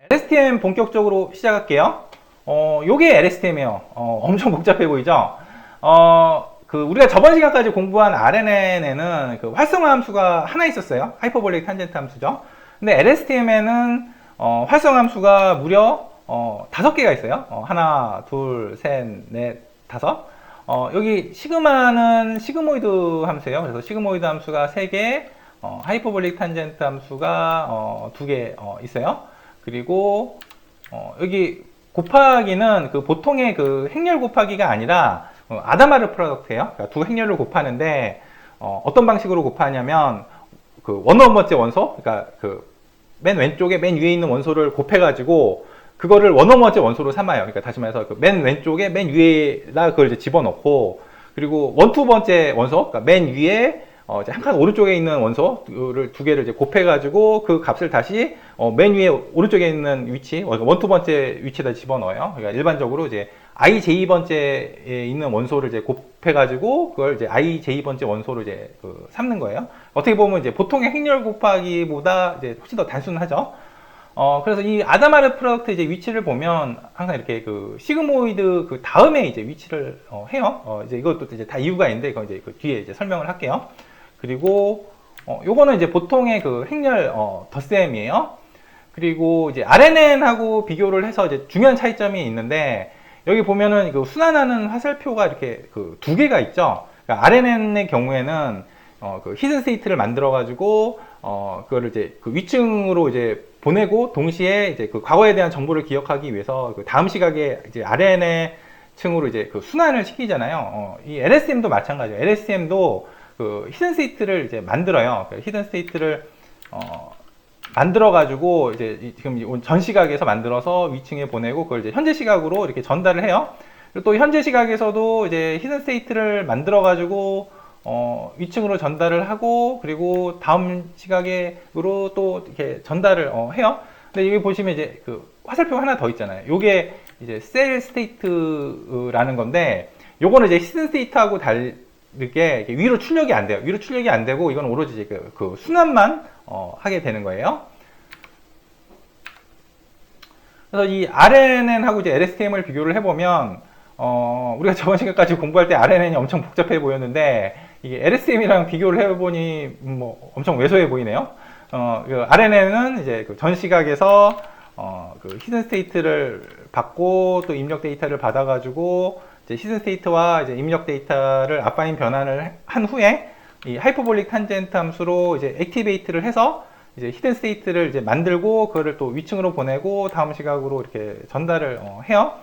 LSTM 본격적으로 시작할게요. 요게 LSTM이에요. 엄청 복잡해 보이죠? 그 우리가 저번 시간까지 공부한 RNN에는 그 활성화 함수가 하나 있었어요. 하이퍼볼릭 탄젠트 함수죠. 근데 LSTM에는 활성화 함수가 무려 5개가 있어요. 하나, 둘, 셋, 넷, 다섯. 여기 시그마는 시그모이드 함수예요. 그래서 시그모이드 함수가 3개, 하이퍼볼릭 탄젠트 함수가 2개 있어요. 그리고 여기 곱하기는 그 보통의 그 행렬 곱하기가 아니라 아다마르 프로덕트예요. 그러니까 두 행렬을 곱하는데 어떤 방식으로 곱하냐면 그 원번째 원소, 그러니까 그 맨 왼쪽에 맨 위에 있는 원소를 곱해가지고 그거를 원번째 원소로 삼아요. 그러니까 다시 말해서 그 맨 왼쪽에 맨 위에다 그걸 이제 집어넣고, 그리고 원투 번째 원소, 그러니까 맨 위에 이제 한 칸 오른쪽에 있는 원소를 2개를 이제 곱해가지고 그 값을 다시 맨 위에 오른쪽에 있는 위치, 원투 번째 위치에다 집어넣어요. 그러니까 일반적으로 이제 ij번째에 있는 원소를 이제 곱해가지고 그걸 이제 ij번째 원소로 이제 그 삼는 거예요. 어떻게 보면 이제 보통의 행렬 곱하기보다 이제 훨씬 더 단순하죠. 그래서 이 아다마르 프로덕트 이제 위치를 보면 항상 이렇게 그 시그모이드 그 다음에 이제 위치를 해요. 이제 이것도 이제 다 이유가 있는데 그건 이제 그 뒤에 이제 설명을 할게요. 그리고 요거는 이제 보통의 그 행렬 덧셈이에요. 그리고 이제 RNN하고 비교를 해서 이제 중요한 차이점이 있는데, 여기 보면은 그 순환하는 화살표가 이렇게 그 2개가 있죠. 그러니까 RNN의 경우에는 그 히든 스테이트를 만들어 가지고 그거를 이제 그 위층으로 이제 보내고 동시에 이제 그 과거에 대한 정보를 기억하기 위해서 그 다음 시각에 이제 RNN 층으로 이제 그 순환을 시키잖아요. 이 LSTM도 마찬가지예요. LSTM도 그 히든 스테이트를 이제 만들어요. 히든 스테이트를 만들어 가지고 이제 지금 전 시각에서 만들어서 위층에 보내고 그걸 이제 현재 시각으로 이렇게 전달을 해요. 그리고 또 현재 시각에서도 이제 히든 스테이트를 만들어 가지고 위층으로 전달을 하고, 그리고 다음 시각으로 또 이렇게 전달을 해요. 근데 여기 보시면 이제 그 화살표가 하나 더 있잖아요. 요게 이제 셀 스테이트라는 건데, 요거는 이제 히든 스테이트하고 다르게 위로 출력이 안 돼요. 위로 출력이 안 되고 이건 오로지 그 순환만 하게 되는 거예요. 그래서 이 RNN하고 이제 LSTM을 비교를 해보면, 우리가 저번 시간까지 공부할 때 RNN이 엄청 복잡해 보였는데, 이게 LSTM이랑 비교를 해보니 뭐 엄청 왜소해 보이네요. 그 RNN은 이제 그 전 시각에서 그 히든 스테이트를 받고 또 입력 데이터를 받아가지고 이제 히든 스테이트와 이제 입력 데이터를 앞바인 변환을 한 후에 이 하이퍼볼릭 탄젠트 함수로 이제 액티베이트를 해서 이제 히든 스테이트를 이제 만들고 그거를 또 위층으로 보내고 다음 시각으로 이렇게 전달을 해요.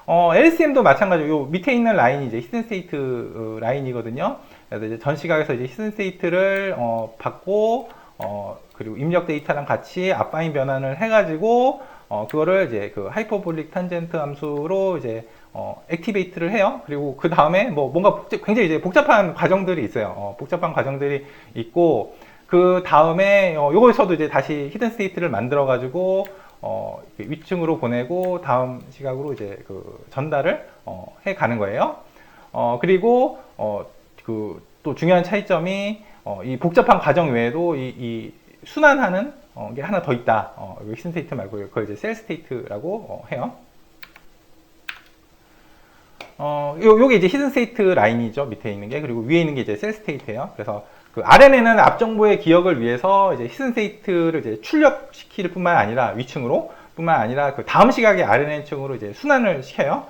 LSTM도 마찬가지로 요 밑에 있는 라인이 이제 히든 스테이트 라인이거든요. 그래서 이제 전 시각에서 이제 히든 스테이트를 받고 그리고 입력 데이터랑 같이 앞바인 변환을 해가지고 그거를 이제 그 하이퍼볼릭 탄젠트 함수로 이제 액티베이트를 해요. 그리고 그 다음에 뭐 뭔가 굉장히 이제 복잡한 과정들이 있어요. 복잡한 과정들이 있고 그 다음에 요거에서도 이제 다시 히든 스테이트를 만들어 가지고 위층으로 보내고 다음 시각으로 이제 그 전달을 해 가는 거예요. 그리고 그 또 중요한 차이점이 이 복잡한 과정 외에도 이 순환하는 게 하나 더 있다. 히든 스테이트 말고 그걸 이제 셀 스테이트라고 해요. 요게 이제 히든 스테이트 라인이죠. 밑에 있는 게. 그리고 위에 있는 게 이제 셀 스테이트예요. 그래서 그 RNN은 앞정보의 기억을 위해서 이제 히든 스테이트를 이제 출력시킬 뿐만 아니라 위층으로 뿐만 아니라 그 다음 시각의 RNN층으로 이제 순환을 시켜요.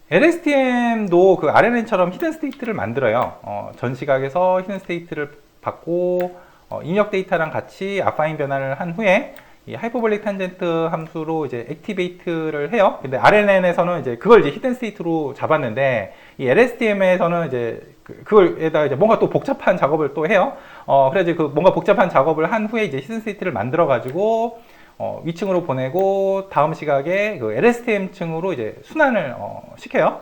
LSTM도 그 RNN처럼 히든 스테이트를 만들어요. 전 시각에서 히든 스테이트를 받고 입력 데이터랑 같이 앞바인 변환을 한 후에 이 하이퍼볼릭 탄젠트 함수로 이제 액티베이트를 해요. 근데 RNN에서는 이제 그걸 이제 히든 스테이트로 잡았는데 이 LSTM에서는 이제 그걸에다가 이제 뭔가 또 복잡한 작업을 또 해요. 그래서 그 뭔가 복잡한 작업을 한 후에 이제 히든 스테이트를 만들어 가지고 위층으로 보내고 다음 시각에 그 LSTM층으로 이제 순환을 시켜요.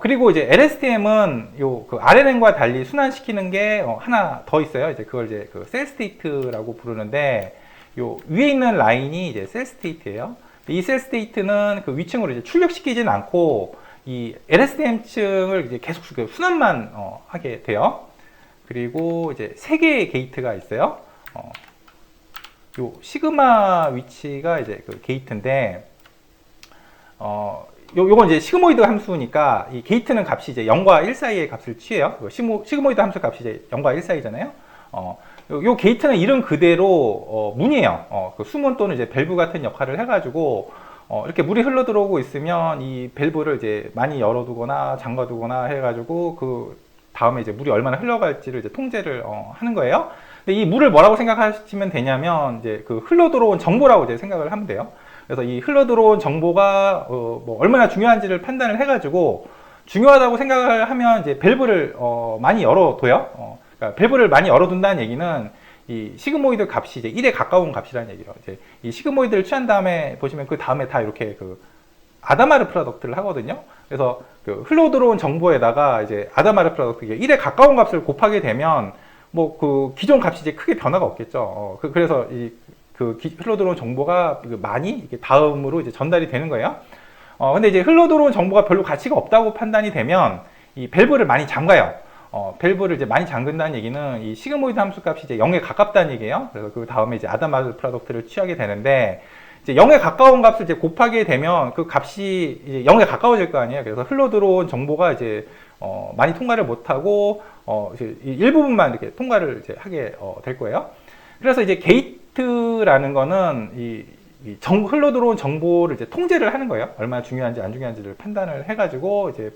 그리고 이제 LSTM은 요 그 RNN과 달리 순환시키는 게 하나 더 있어요. 이제 그걸 이제 그 셀 스테이트라고 부르는데 요 위에 있는 라인이 이제 셀 스테이트예요. 이 셀 스테이트는 그 위층으로 이제 출력시키진 않고 이 LSTM층을 이제 계속 순환만 하게 돼요. 그리고 이제 세 개의 게이트가 있어요. 요 시그마 위치가 이제 그 게이트인데 요건 이제 시그모이드 함수니까 이 게이트는 값이 이제 0과 1 사이의 값을 취해요. 시그모이드 함수 값이 이제 0과 1 사이잖아요. 요 게이트는 이름 그대로 문이에요. 그 수문 또는 이제 밸브 같은 역할을 해가지고 이렇게 물이 흘러 들어오고 있으면 이 밸브를 이제 많이 열어두거나 잠가두거나 해가지고 그 다음에 이제 물이 얼마나 흘러갈지를 이제 통제를 하는 거예요. 근데 이 물을 뭐라고 생각하시면 되냐면 이제 그 흘러 들어온 정보라고 이제 생각을 하면 돼요. 그래서 이 흘러 들어온 정보가 뭐 얼마나 중요한지를 판단을 해가지고 중요하다고 생각을 하면 이제 밸브를 많이 열어둬요. 그러니까 밸브를 많이 열어둔다는 얘기는 이 시그모이드 값이 이제 1에 가까운 값이라는 얘기예요. 이제 이 시그모이드를 취한 다음에 보시면 그 다음에 다 이렇게 그 아다마르 프로덕트를 하거든요. 그래서 그 흘러 들어온 정보에다가 이제 아다마르 프로덕트 1에 가까운 값을 곱하게 되면 뭐 그 기존 값이 이제 크게 변화가 없겠죠. 그래서 이 그 흘러 들어온 정보가 많이 이렇게 다음으로 이제 전달이 되는 거예요. 근데 이제 흘러 들어온 정보가 별로 가치가 없다고 판단이 되면 이 밸브를 많이 잠가요. 밸브를 이제 많이 잠근다는 얘기는 이 시그모이드 함수 값이 이제 0에 가깝다는 얘기예요. 그래서 그 다음에 이제 아다마르 프로덕트를 취하게 되는데 이제 0에 가까운 값을 이제 곱하게 되면 그 값이 이제 0에 가까워질 거 아니에요. 그래서 흘러 들어온 정보가 이제 많이 통과를 못하고 이제 일부분만 이렇게 통과를 이제 하게 될 거예요. 그래서 이제 게이트라는 거는 흘러 들어온 정보를 이제 통제를 하는 거예요. 얼마나 중요한지 안 중요한지를 판단을 해가지고 이제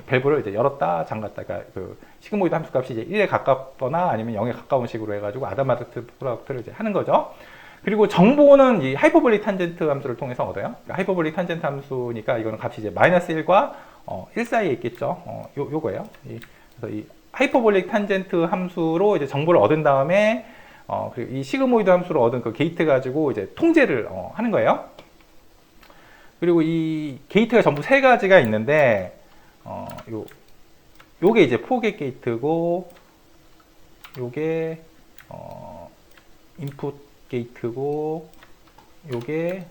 밸브를 이제 열었다 잠갔다. 그러니까 그 시그모이드 함수 값이 이제 1에 가깝거나 아니면 0에 가까운 식으로 해가지고 아다마르 프로덕트를 이제 하는 거죠. 그리고 정보는 이 하이퍼볼릭 탄젠트 함수를 통해서 얻어요. 그러니까 하이퍼볼릭 탄젠트 함수니까 이거는 값이 이제 마이너스 1과 1 사이에 있겠죠. 요거예요. 그래서 이 하이퍼볼릭 탄젠트 함수로 이제 정보를 얻은 다음에 그리고 이 시그모이드 함수로 얻은 그 게이트 가지고 이제 통제를 하는 거예요. 그리고 이 게이트가 전부 세 가지가 있는데 요게 이제 포겟 게이트고 요게 인풋 게이트고 요게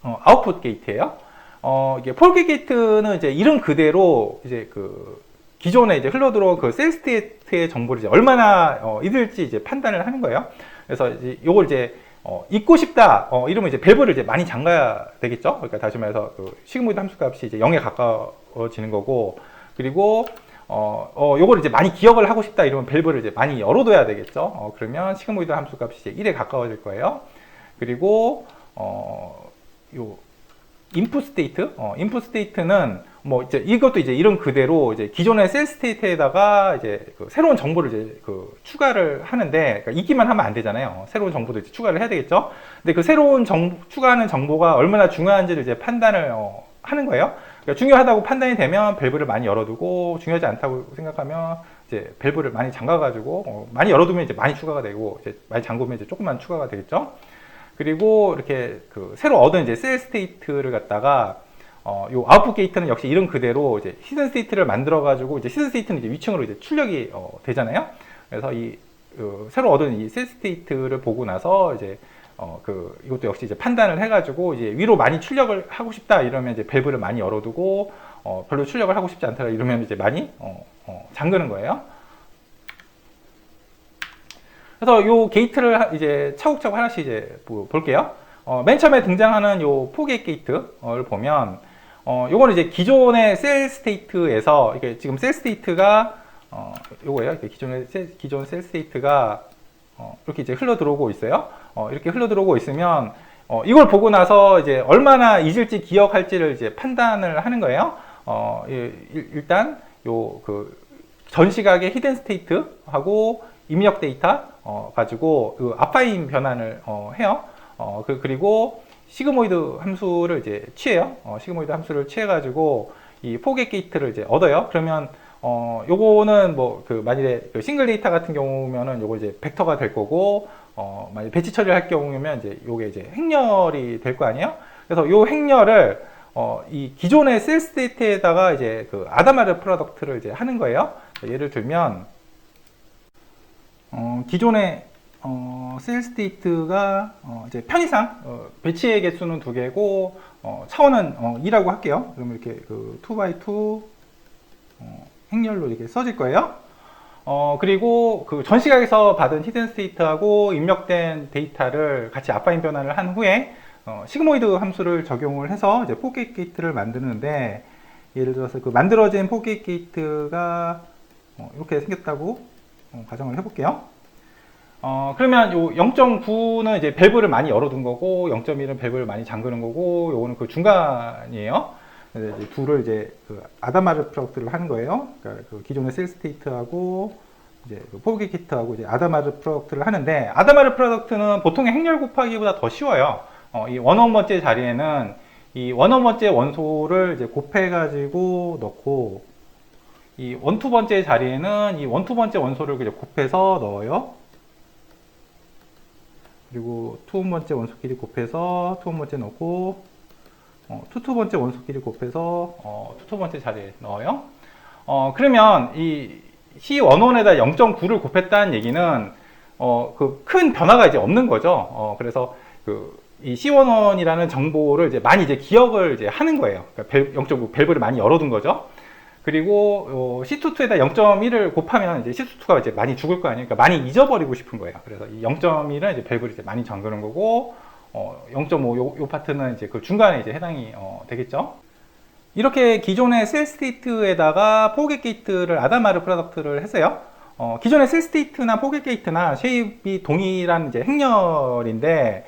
아웃풋 게이트예요. 이게 포겟 게이트는 이제 이름 그대로 이제 그 기존에 이제 흘러들어온 그 셀 스테이트의 정보를 이제 얼마나 잊을지 이제 판단을 하는 거예요. 그래서 이제 요걸 이제 잊고 싶다 이러면 이제 밸브를 이제 많이 잠가야 되겠죠. 그러니까 다시 말해서 그 시그모이드 함수 값이 이제 0에 가까워지는 거고, 그리고 요걸 이제 많이 기억을 하고 싶다 이러면 밸브를 이제 많이 열어둬야 되겠죠. 그러면 시그모이드 함수 값이 이제 1에 가까워질 거예요. 그리고 요 인풋 스테이트, 인풋 스테이트는 뭐 이제 이것도 이제 이름 그대로 이제 기존의 셀 스테이트에다가 이제 그 새로운 정보를 이제 그 추가를 하는데, 그러니까 잊기만 하면 안 되잖아요. 새로운 정보도 이제 추가를 해야 되겠죠. 근데 그 새로운 추가하는 정보가 얼마나 중요한지를 이제 판단을 하는 거예요. 그러니까 중요하다고 판단이 되면 밸브를 많이 열어두고, 중요하지 않다고 생각하면 이제 밸브를 많이 잠가가지고, 많이 열어두면 이제 많이 추가가 되고, 이제 많이 잠그면 이제 조금만 추가가 되겠죠. 그리고 이렇게 그 새로 얻은 이제 셀 스테이트를 갖다가 요 아웃풋 게이트는 역시 이름 그대로 이제 히든 스테이트를 만들어가지고, 이제 히든 스테이트는 이제 위층으로 이제 출력이 되잖아요. 그래서 이 새로 얻은 이 셀 스테이트를 보고 나서 이제 이것도 역시 이제 판단을 해가지고, 이제 위로 많이 출력을 하고 싶다 이러면 이제 밸브를 많이 열어두고, 별로 출력을 하고 싶지 않다 이러면 이제 많이 잠그는 거예요. 그래서 요 게이트를 이제 차곡차곡 하나씩 이제 볼게요. 맨 처음에 등장하는 요 포겟 게이트를 보면, 요거는 이제 기존의 셀 스테이트에서, 이게 지금 셀 스테이트가 요거예요. 기존 셀 스테이트가 이렇게 이제 흘러 들어오고 있어요. 이렇게 흘러 들어오고 있으면 이걸 보고 나서 이제 얼마나 잊을지 기억할지를 이제 판단을 하는 거예요. 일단 요 전 시각의 히든 스테이트하고 입력 데이터 가지고 그 아파인 변환을 해요. 그리고 시그모이드 함수를 이제 취해요. 시그모이드 함수를 취해 가지고 이 포겟 게이트를 이제 얻어요. 그러면 요거는 뭐 만일에 싱글 데이터 같은 경우면은 요거 이제 벡터가 될 거고, 만약 배치 처리를 할 경우면 이제 요게 이제 행렬이 될 거 아니에요? 그래서 요 행렬을 이 기존의 셀 스테이트에다가 이제 아다마르 프로덕트를 이제 하는 거예요. 예를 들면 기존의 셀 스테이트가 이제 편의상 배치의 개수는 2개고 차원은 2라고 할게요. 그러면 이렇게 2x2 행렬로 이렇게 써질 거예요. 그리고 전 시각에서 받은 히든 스테이트하고 입력된 데이터를 같이 아파인 변환을 한 후에 시그모이드 함수를 적용을 해서 이제 포겟 게이트를 만드는데, 예를 들어서 만들어진 포겟 게이트가 이렇게 생겼다고 가정을 해볼게요. 그러면 요 0.9는 이제 밸브를 많이 열어둔 거고, 0.1은 밸브를 많이 잠그는 거고, 요거는 중간이에요. 이제 둘을 이제 아다마르 프로덕트를 하는 거예요. 그러니까 기존의 셀 스테이트하고 이제 포겟 게이트하고 이제 아다마르 프로덕트를 하는데, 아다마르 프로덕트는 보통의 행렬 곱하기보다 더 쉬워요. 이 원원번째 자리에는 이 원원번째 원소를 이제 곱해가지고 넣고, 이 원투번째 자리에는 이 원투번째 원소를 그냥 곱해서 넣어요. 그리고 투번째 원소끼리 곱해서 투번째 넣고, 투번째 원소끼리 곱해서 투번째 자리에 넣어요. 그러면 이 C11에다 0.9를 곱했다는 얘기는 큰 변화가 이제 없는 거죠. 그래서 이 C11이라는 정보를 이제 많이 이제 기억을 이제 하는 거예요. 그러니까 0.9 밸브를 많이 열어둔 거죠. 그리고 C22에다 0.1을 곱하면 이제 C22가 이제 많이 죽을 거 아니에요. 그러니까 많이 잊어버리고 싶은 거예요. 그래서 이 0.1은 이제 밸브를 이제 많이 잠그는 거고, 0.5 요 파트는 이제 중간에 이제 해당이 되겠죠. 이렇게 기존의 셀 스테이트에다가 포겟 게이트를 아다마르 프로덕트를 했어요. 기존의 셀 스테이트나 포겟 게이트나 쉐입이 동일한 이제 행렬인데,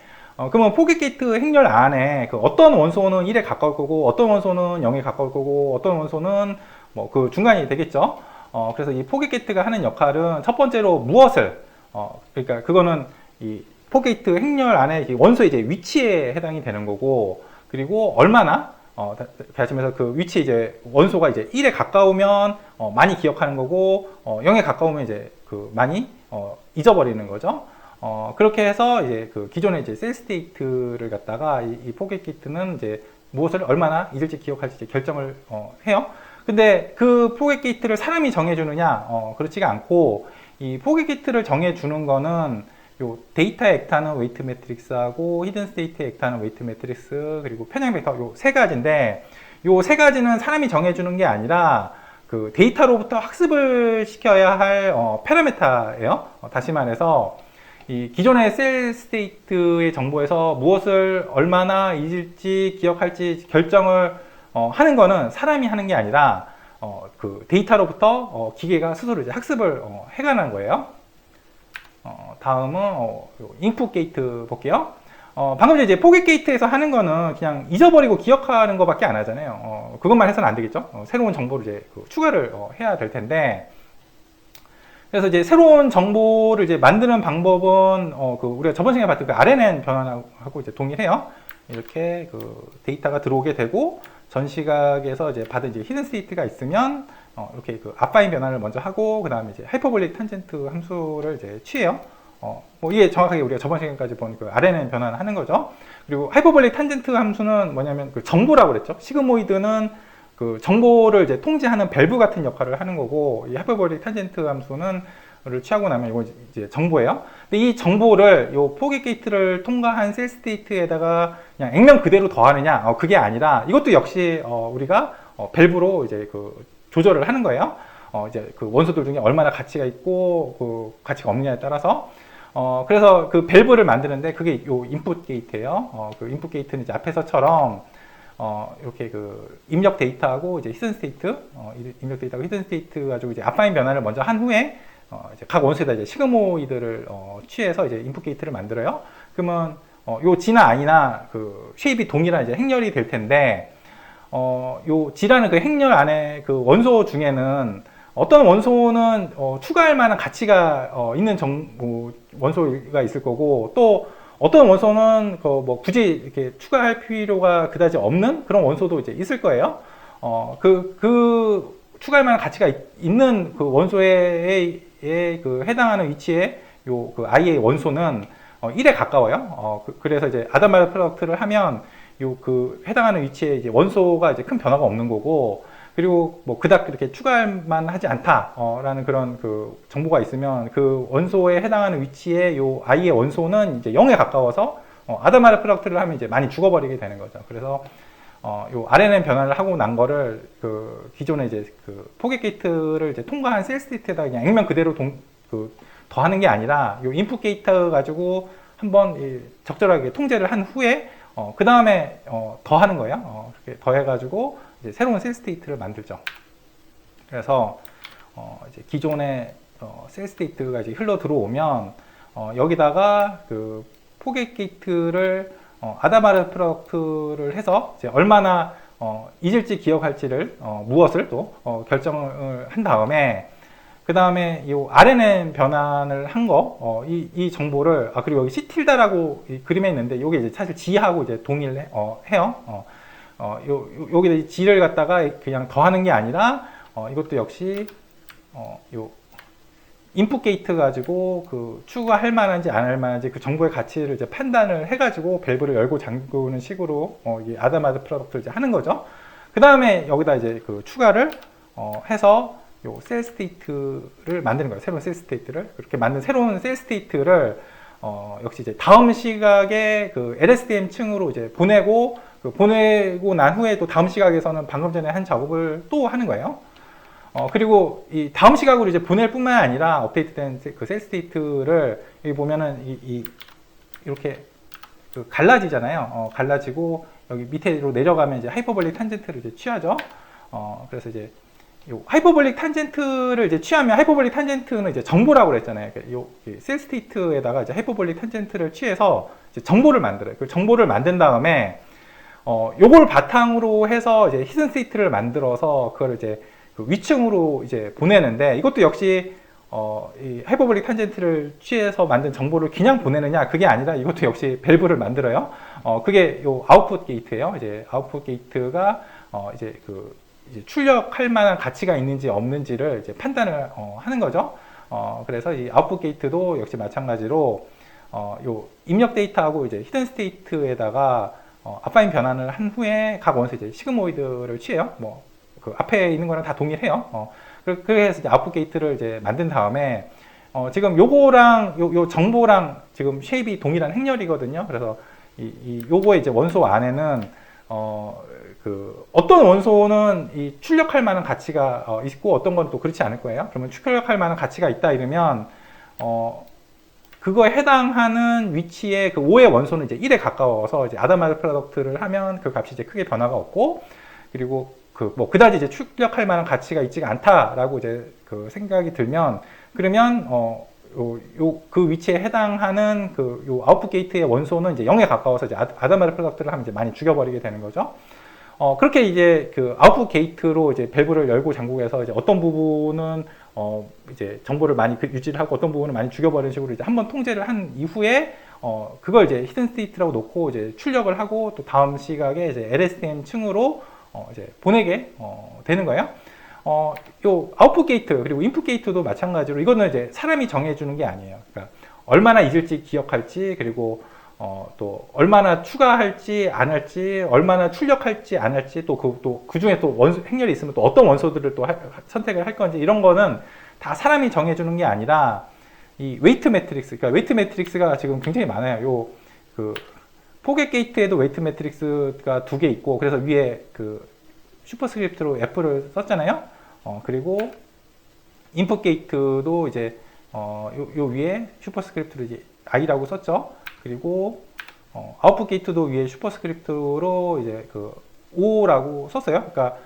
그러면 포겟 게이트 행렬 안에 어떤 원소는 1에 가까울 거고, 어떤 원소는 0에 가까울 거고, 어떤 원소는 뭐 중간이 되겠죠. 그래서 이 포겟 게이트가 하는 역할은 첫 번째로 무엇을, 그러니까 그거는 이 포겟 게이트 행렬 안에 원소의 이제 위치에 해당이 되는 거고, 그리고 얼마나, 다시 말해서 위치 이제 원소가 이제 1에 가까우면 많이 기억하는 거고, 0에 가까우면 이제 많이 잊어버리는 거죠. 그렇게 해서 이제 기존의 이제 셀 스테이트를 갖다가 이 포겟 게이트는 이제 무엇을 얼마나 잊을지 기억할지 이제 결정을 해요. 근데 그 포겟 게이트를 사람이 정해주느냐? 그렇지가 않고, 이 포겟 게이트를 정해주는 거는 요 데이터에 액트하는 웨이트 매트릭스하고 히든 스테이트에 액트하는 웨이트 매트릭스, 그리고 편향 벡터 요 세 가지인데, 요 세 가지는 사람이 정해주는 게 아니라 데이터로부터 학습을 시켜야 할 파라미터예요. 다시 말해서 이 기존의 셀 스테이트의 정보에서 무엇을 얼마나 잊을지 기억할지 결정을 하는 거는 사람이 하는 게 아니라 데이터로부터 기계가 스스로 이제 학습을 해가는 거예요. 다음은 인풋 게이트 볼게요. 방금 이제 포겟 게이트에서 하는 거는 그냥 잊어버리고 기억하는 것밖에 안 하잖아요. 그것만 해서는 안 되겠죠. 새로운 정보를 이제 추가를 해야 될 텐데, 그래서 이제 새로운 정보를 이제 만드는 방법은 우리가 저번 시간에 봤던 RNN 변환하고 이제 동일해요. 이렇게 그 데이터가 들어오게 되고, 전 시각에서 이제 받은 이제 히든 스테이트가 있으면 이렇게 그 앞바인 변환을 먼저 하고, 그 다음에 이제 하이퍼볼릭 탄젠트 함수를 이제 취해요. 뭐 이게 정확하게 우리가 저번 시간까지 본 그 RNN 변환을 하는 거죠. 그리고 하이퍼볼릭 탄젠트 함수는 뭐냐면 그 정보라고 그랬죠. 시그모이드는 그 정보를 이제 통제하는 밸브 같은 역할을 하는 거고, 이 하이퍼볼릭 탄젠트 함수는 를 취하고 나면 이거 이제 정보예요. 근데 이 정보를 요 포겟 게이트를 통과한 셀 스테이트에다가 그냥 액면 그대로 더하느냐, 그게 아니라 이것도 역시 우리가 밸브로 이제 그 조절을 하는 거예요. 이제 그 원소들 중에 얼마나 가치가 있고 그 가치가 없느냐에 따라서. 그래서 그 밸브를 만드는데 그게 요 인풋 게이트예요. 그 인풋 게이트는 이제 앞에서처럼 이렇게 그 입력 데이터하고 이제 히든 스테이트, 입력 데이터하고 히든 스테이트 가지고 이제 앞바인 변환을 먼저 한 후에 이제 각 원소에다 이제 시그모이드를 취해서 이제 인풋 게이트를 만들어요. 그러면 요 G나 I나 그 쉐입이 동일한 이제 행렬이 될 텐데, 요 G라는 그 행렬 안에 그 원소 중에는 어떤 원소는 추가할 만한 가치가 있는 원소가 있을 거고, 또 어떤 원소는 뭐 굳이 이렇게 추가할 필요가 그다지 없는 그런 원소도 이제 있을 거예요. 그 추가할 만한 가치가 있는 그 원소에 그 해당하는 위치에 요 그 I의 원소는 1에 가까워요. 그래서 이제 아담바르 프로덕트를 하면 요 그 해당하는 위치에 이제 원소가 이제 큰 변화가 없는 거고, 그리고 뭐 그닥 이렇게 추가할 만하지 않다라는 그런 그 정보가 있으면 그 원소에 해당하는 위치에 요 I의 원소는 이제 0에 가까워서 아담바르 프로덕트를 하면 이제 많이 죽어버리게 되는 거죠. 그래서 요 RNN 변환을 하고 난 거를 그 기존에 이제 그 포겟 게이트를 이제 통과한 셀 스테이트에다 그냥 액면 그대로 더하는 게 아니라 요 인풋 게이트 가지고 한번 적절하게 통제를 한 후에 그 다음에 더하는 거예요. 이렇게 더해가지고 이제 새로운 셀 스테이트를 만들죠. 그래서 이제 기존의 셀 스테이트가 이제 흘러 들어오면 여기다가 그 포겟 게이트를 아담바르 프로덕트를 해서 이제 얼마나 잊을지 기억할지를 무엇을 또 결정을 한 다음에, 그 다음에 이 RNN 변환을 한 거, 이 정보를, 그리고 여기 C 틸다라고 이 그림에 있는데, 요게 이제 사실 G하고 이제 동일해요. 여기다 G를 갖다가 그냥 더하는 게 아니라, 이것도 역시, 요, 인풋 게이트 가지고 그 추가할 만한지 안 할 만한지 그 정보의 가치를 이제 판단을 해가지고 밸브를 열고 잠그는 식으로, 이 아담바르 프로덕트를 이제 하는 거죠. 그 다음에 여기다 이제 그 추가를, 해서 요 셀 스테이트를 만드는 거예요. 새로운 셀 스테이트를. 그렇게 만든 새로운 셀 스테이트를 역시 이제 다음 시각에 그 LSTM 층으로 이제 보내고 난 후에 또 다음 시각에서는 방금 전에 한 작업을 또 하는 거예요. 그리고 이 다음 시각으로 이제 보낼 뿐만 아니라 업데이트된 그 셀 스테이트를 여기 보면은 이렇게 그 갈라지잖아요. 갈라지고 여기 밑으로 내려가면 이제 하이퍼볼릭 탄젠트를 이제 취하죠. 그래서 이제 요 하이퍼볼릭 탄젠트를 이제 취하면, 하이퍼볼릭 탄젠트는 이제 정보라고 그랬잖아요. 요 셀 스테이트에다가 이제 하이퍼볼릭 탄젠트를 취해서 이제 정보를 만들어요. 그 정보를 만든 다음에 요걸 바탕으로 해서 이제 히든 스테이트를 만들어서 그걸 이제 그 위층으로 이제 보내는데, 이것도 역시 이 하이퍼볼릭 탄젠트를 취해서 만든 정보를 그냥 보내느냐, 그게 아니라 이것도 역시 밸브를 만들어요. 그게 요 아웃풋 게이트예요. 이제 아웃풋 게이트가 이제 이제 출력할 만한 가치가 있는지 없는지를 이제 판단을 하는 거죠. 그래서 이 아웃풋 게이트도 역시 마찬가지로 요 입력 데이터하고 이제 히든 스테이트에다가 앞바인 변환을 한 후에 각 원소 이제 시그모이드를 취해요. 뭐 그 앞에 있는 거랑 다 동일해요. 그래서 이제 아웃풋 게이트를 이제 만든 다음에 지금 요거랑 요 정보랑 지금 쉐입이 동일한 행렬이거든요. 그래서 요거의 이제 원소 안에는 그 어떤 원소는 이 출력할 만한 가치가 있고 어떤 건 또 그렇지 않을 거예요. 그러면 출력할 만한 가치가 있다 이러면 그거에 해당하는 위치에 그 5의 원소는 이제 1에 가까워서 이제 아담바르 프로덕트를 하면 그 값이 이제 크게 변화가 없고, 그리고 그다지 이제 출력할 만한 가치가 있지가 않다라고 이제 그 생각이 들면, 그러면 그 위치에 해당하는 요 아웃풋 게이트의 원소는 이제 0에 가까워서 이제 아담바르 프로덕트를 하면 이제 많이 죽여버리게 되는 거죠. 그렇게 이제 그 아웃풋 게이트로 이제 밸브를 열고 잠그고해서 이제 어떤 부분은 이제 정보를 많이 유지를 하고 어떤 부분은 많이 죽여버리는 식으로 이제 한번 통제를 한 이후에 그걸 이제 히든 스테이트라고 놓고 이제 출력을 하고 또 다음 시각에 이제 LSTM 층으로 이제 보내게 되는 거예요. 요 아웃풋 게이트 그리고 인풋 게이트도 마찬가지로 이거는 이제 사람이 정해주는 게 아니에요. 그러니까 얼마나 잊을지 기억할지 그리고 또 얼마나 추가할지 안 할지 얼마나 출력할지 안 할지 또 그 중에 또 행렬이 있으면 또 어떤 원소들을 또 선택을 할 건지 이런 거는 다 사람이 정해주는 게 아니라 이 웨이트 매트릭스, 그러니까 웨이트 매트릭스가 지금 굉장히 많아요. 그 포겟 게이트에도 웨이트 매트릭스가 2개 있고 그래서 위에 그 슈퍼스크립트로 F를 썼잖아요. 그리고 인풋 게이트도 이제 요 위에 슈퍼스크립트로 이제 I라고 썼죠. 그리고 아웃풋 게이트도 위에 슈퍼스크립트로 이제 그 O라고 썼어요. 그러니까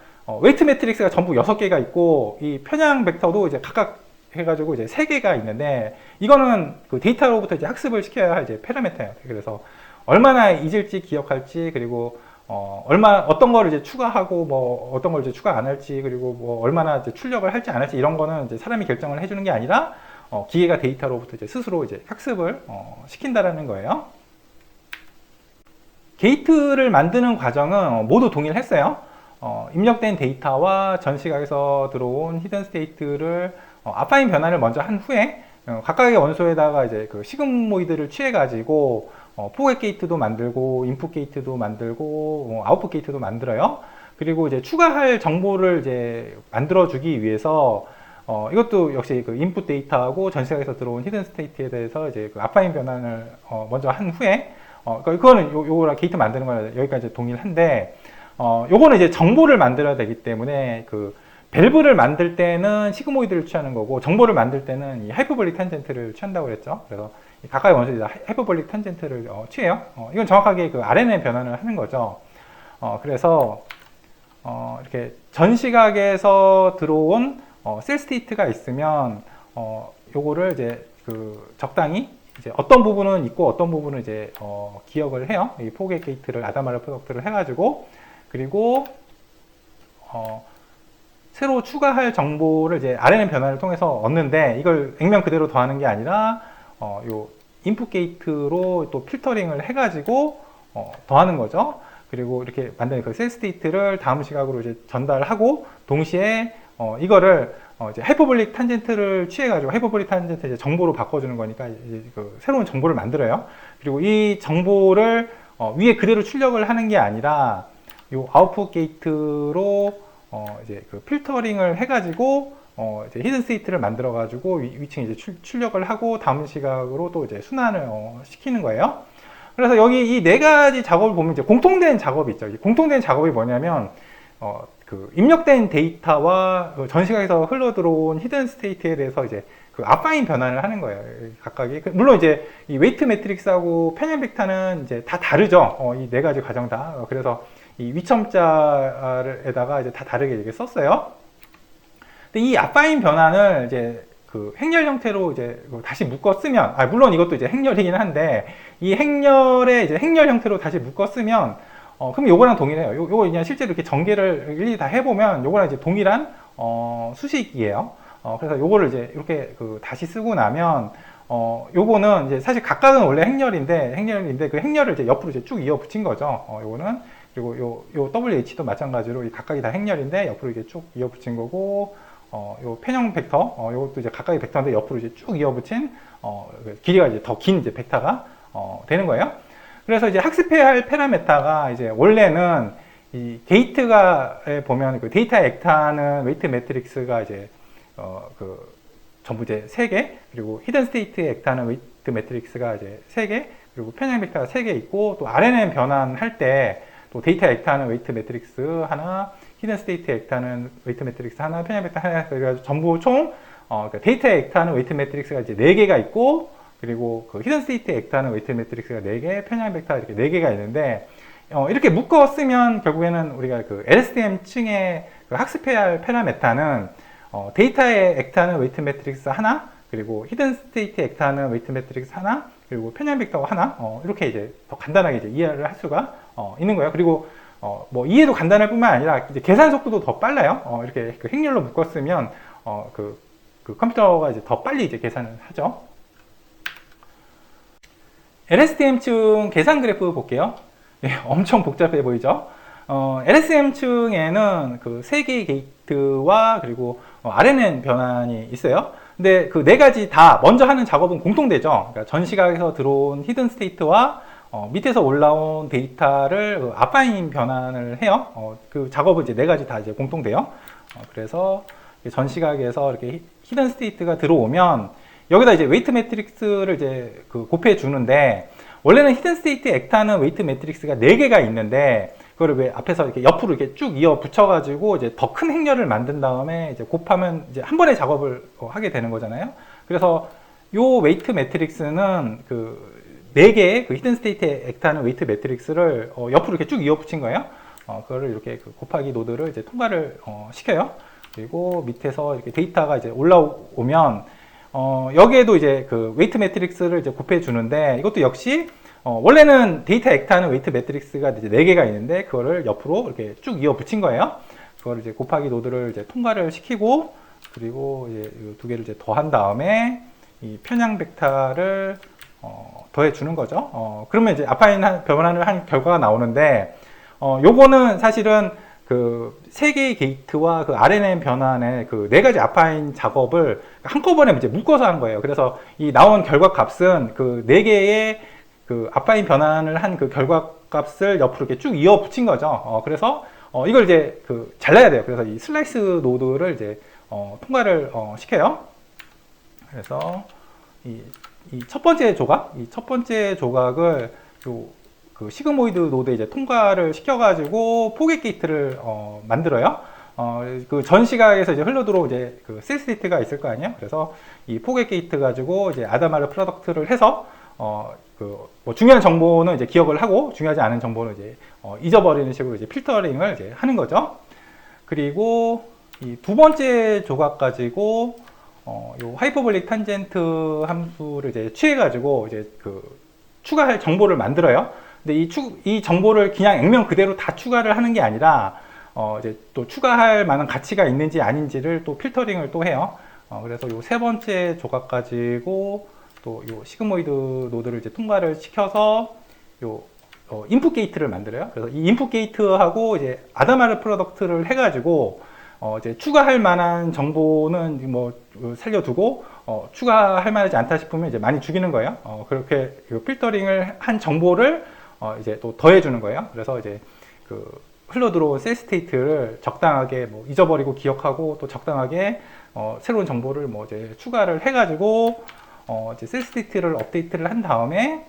웨이트 매트릭스가 전부 6개가 있고 이 편향 벡터도 이제 각각 해가지고 이제 3개가 있는데 이거는 그 데이터로부터 이제 학습을 시켜야 할 이제 파라미터예요. 그래서 얼마나 잊을지 기억할지 그리고 어떤 거를 이제 추가하고 뭐 어떤 걸 이제 추가 안 할지 그리고 뭐 얼마나 이제 출력을 할지 안 할지 이런 거는 이제 사람이 결정을 해주는 게 아니라 기계가 데이터로부터 이제 스스로 이제 학습을 시킨다라는 거예요. 게이트를 만드는 과정은 모두 동일했어요. 입력된 데이터와 전 시각에서 들어온 히든 스테이트를 아파인 변환을 먼저 한 후에 각각의 원소에다가 이제 그 시그모이드를 취해 가지고 포겟 게이트도 만들고 인풋 게이트도 만들고 아웃풋 게이트도 만들어요. 그리고 이제 추가할 정보를 이제 만들어 주기 위해서 이것도 역시 그 인풋 데이터하고 전 시각에서 들어온 히든 스테이트에 대해서 이제 그 아파인 변환을 먼저 한 후에 그거는 요거랑 게이트 만드는 거랑 여기까지 동일한데 요거는 이제 정보를 만들어야 되기 때문에 그 밸브를 만들 때는 시그모이드를 취하는 거고 정보를 만들 때는 이 하이퍼볼릭 탄젠트를 취한다고 그랬죠. 그래서 각각의 원소들이 다 하이퍼볼릭 탄젠트를 취해요. 이건 정확하게 그 RNN 변환을 하는 거죠. 그래서 이렇게 전 시각에서 들어온 셀 스테이트가 있으면 요거를 이제 그 적당히 이제 어떤 부분은 있고 어떤 부분은 이제 기억을 해요. 이 포겟 게이트를 아다마르 프로덕트를 해가지고 그리고 새로 추가할 정보를 이제 RNN 변환을 통해서 얻는데 이걸 액면 그대로 더하는 게 아니라 요 인풋 게이트로 또 필터링을 해가지고 더하는 거죠. 그리고 이렇게 만든 그 셀 스테이트를 다음 시각으로 이제 전달하고 동시에 이거를 이제 하이퍼볼릭 탄젠트를 취해가지고 하이퍼볼릭 탄젠트 이제 정보로 바꿔주는 거니까 이제 그 새로운 정보를 만들어요. 그리고 이 정보를 위에 그대로 출력을 하는 게 아니라 요 아웃풋 게이트로 이제 그 필터링을 해가지고 이제 히든 스테이트를 만들어가지고 위층에 이제 출력을 하고 다음 시각으로 또 이제 순환을 시키는 거예요. 그래서 여기 이 4가지 작업을 보면 이제 공통된 작업이 있죠. 공통된 작업이 뭐냐면 그 입력된 데이터와 그 전 시각에서 흘러 들어온 히든 스테이트에 대해서 이제 그 아파인 변환을 하는 거예요. 각각이 물론 이제 이 웨이트 매트릭스하고 편향 벡터는 이제 다 다르죠. 이 4가지 과정 다. 그래서 이 위첨자에다가 이제 다 다르게 이렇게 썼어요. 근데 이 아파인 변환을 이제 그 행렬 형태로 이제 다시 묶어 쓰면, 물론 이것도 이제 행렬이긴 한데, 이 행렬에 이제 행렬 형태로 다시 묶어 쓰면, 그럼 요거랑 동일해요. 요거 그냥 실제로 이렇게 전개를 일일이 다 해보면 요거랑 이제 동일한, 수식이에요. 그래서 요거를 이제 이렇게 그 다시 쓰고 나면, 요거는 이제 사실 각각은 원래 행렬인데 그 행렬을 이제 옆으로 이제 쭉 이어 붙인 거죠. 요거는. 그리고 요 WH도 마찬가지로 이 각각이 다 행렬인데 옆으로 이게 쭉 이어 붙인 거고, 요 편형 벡터, 요것도 이제 각각의 벡터인데 옆으로 이제 쭉 이어 붙인, 길이가 이제 더 긴 이제 벡터가, 되는 거예요. 그래서 이제 학습해야 할 파라미터가 이제 원래는 이 게이트가에 보면 그 데이터 액타는 웨이트 매트릭스가 이제, 그 전부 이제 3개, 그리고 히든 스테이트 액타는 웨이트 매트릭스가 이제 3개, 그리고 편향 벡터가 3개 있고, 또 RNN 변환할 때 또 데이터 액타는 웨이트 매트릭스 하나, 히든 스테이트 액타는 웨이트 매트릭스 하나, 편향 벡터 하나, 그래가지고 전부 총 그러니까 데이터 액타는 웨이트 매트릭스가 이제 4개가 있고, 그리고 그 히든 스테이트 액타는 웨이트 매트릭스가 4개, 편향 벡터 이렇게 4개가 있는데, 이렇게 묶어 쓰면 결국에는 우리가 그 LSTM 층에 그 학습해야 할 파라미터는 데이터의 액타는 웨이트 매트릭스 하나, 그리고 히든 스테이트 액타는 웨이트 매트릭스 하나, 그리고 편향 벡터 하나, 이렇게 이제 더 간단하게 이제 이해를 할 수가 있는 거예요. 그리고 뭐 이해도 간단할 뿐만 아니라 이제 계산 속도도 더 빨라요. 이렇게 그 행렬로 묶었으면 그 컴퓨터가 이제 더 빨리 이제 계산을 하죠. LSTM층 계산 그래프 볼게요. 예, 엄청 복잡해 보이죠? LSTM층에는 그 3개의 게이트와 그리고 RNN 변환이 있어요. 근데 그 4가지 다 먼저 하는 작업은 공통되죠. 그러니까 전 시각에서 들어온 히든 스테이트와 밑에서 올라온 데이터를 그 아파인 변환을 해요. 그 작업은 이제 4가지 다 이제 공통돼요. 그래서 전 시각에서 이렇게 히든 스테이트가 들어오면 여기다 이제 웨이트 매트릭스를 이제 그 곱해 주는데, 원래는 히든 스테이트 액타는 웨이트 매트릭스가 4개가 있는데 그거를 왜 앞에서 이렇게 옆으로 이렇게 쭉 이어 붙여가지고 이제 더 큰 행렬을 만든 다음에 이제 곱하면 이제 한 번에 작업을 하게 되는 거잖아요. 그래서 요 웨이트 매트릭스는 그 4개의 그 히든 스테이트 액타는 웨이트 매트릭스를 옆으로 이렇게 쭉 이어 붙인 거예요. 그거를 이렇게 그 곱하기 노드를 이제 통과를 시켜요. 그리고 밑에서 이렇게 데이터가 이제 올라오면 여기에도 이제 그 웨이트 매트릭스를 이제 곱해 주는데, 이것도 역시 원래는 데이터 액타는 웨이트 매트릭스가 이제 4개가 있는데 그거를 옆으로 이렇게 쭉 이어 붙인 거예요. 그거를 이제 곱하기 노드를 이제 통과를 시키고, 그리고 이제 이 2개를 이제 더한 다음에 이 편향 벡터를 더해 주는 거죠. 그러면 이제 아파인 변환을 한 결과가 나오는데, 요거는 사실은 그 3개의 게이트와 그 RNN 변환의 그 4가지 아파인 작업을 한꺼번에 이제 묶어서 한 거예요. 그래서 이 나온 결과 값은 그 4개의 그 아파인 변환을 한 그 결과 값을 옆으로 이렇게 쭉 이어 붙인 거죠. 그래서 이걸 이제 그 잘라야 돼요. 그래서 이 슬라이스 노드를 이제 통과를 시켜요. 그래서 이 첫 번째 조각, 이 첫 번째 조각을 그 시그모이드 노드에 이제 통과를 시켜가지고 포겟 게이트를 만들어요. 그 전 시각에서 이제 흘러들어온 이제 그 셀 스테이트가 있을 거 아니에요. 그래서 이 포겟 게이트 가지고 이제 아다마르 프로덕트를 해서 뭐 중요한 정보는 이제 기억을 하고 중요하지 않은 정보는 이제 잊어버리는 식으로 이제 필터링을 이제 하는 거죠. 그리고 이 2번째 조각 가지고 요 하이퍼볼릭 탄젠트 함수를 이제 취해가지고 이제 그 추가할 정보를 만들어요. 근데 이 정보를 그냥 액면 그대로 다 추가를 하는 게 아니라 이제 또 추가할 만한 가치가 있는지 아닌지를 또 필터링을 또 해요. 그래서 요 3번째 조각 가지고 또 요 시그모이드 노드를 이제 통과를 시켜서 요 인풋 게이트를 만들어요. 그래서 이 인풋 게이트하고 이제 아다마르 프로덕트를 해가지고 이제 추가할 만한 정보는 뭐 살려두고 추가할 만하지 않다 싶으면 이제 많이 죽이는 거예요. 그렇게 필터링을 한 정보를 이제 또 더해주는 거예요. 그래서 이제 그 흘러들어온 셀 스테이트를 적당하게 뭐 잊어버리고 기억하고 또 적당하게 새로운 정보를 뭐 이제 추가를 해가지고 이제 셀 스테이트를 업데이트를 한 다음에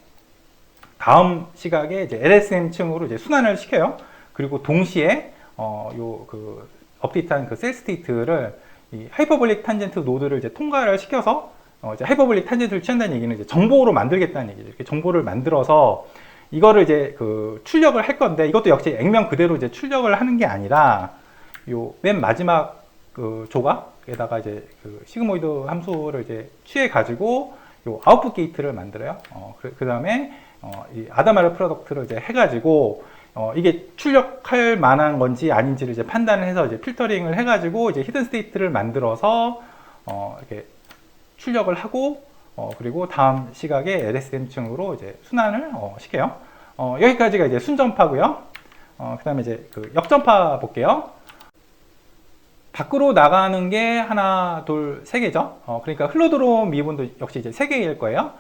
다음 시각에 이제 LSM층으로 이제 순환을 시켜요. 그리고 동시에 요 그 업데이트한 그 셀 스테이트를 이 하이퍼볼릭 탄젠트 노드를 이제 통과를 시켜서 이제 하이퍼볼릭 탄젠트를 취한다는 얘기는 이제 정보로 만들겠다는 얘기죠. 이렇게 정보를 만들어서 이거를 이제 그 출력을 할 건데, 이것도 역시 액면 그대로 이제 출력을 하는 게 아니라 요 맨 마지막 그 조각에다가 이제 그 시그모이드 함수를 이제 취해 가지고 요 아웃풋 게이트를 만들어요. 그 다음에 이 아다마르 프로덕트를 이제 해가지고 이게 출력할 만한 건지 아닌지를 이제 판단을 해서 이제 필터링을 해가지고 이제 히든 스테이트를 만들어서 이렇게 출력을 하고 그리고 다음 시각에 LSM층으로 이제 순환을 시켜요. 여기까지가 이제 순전파고요. 그 다음에 이제 그 역전파 볼게요. 밖으로 나가는 게 하나, 둘, 세 개죠. 그러니까 흘러들어온 미분도 역시 이제 세 개일 거예요.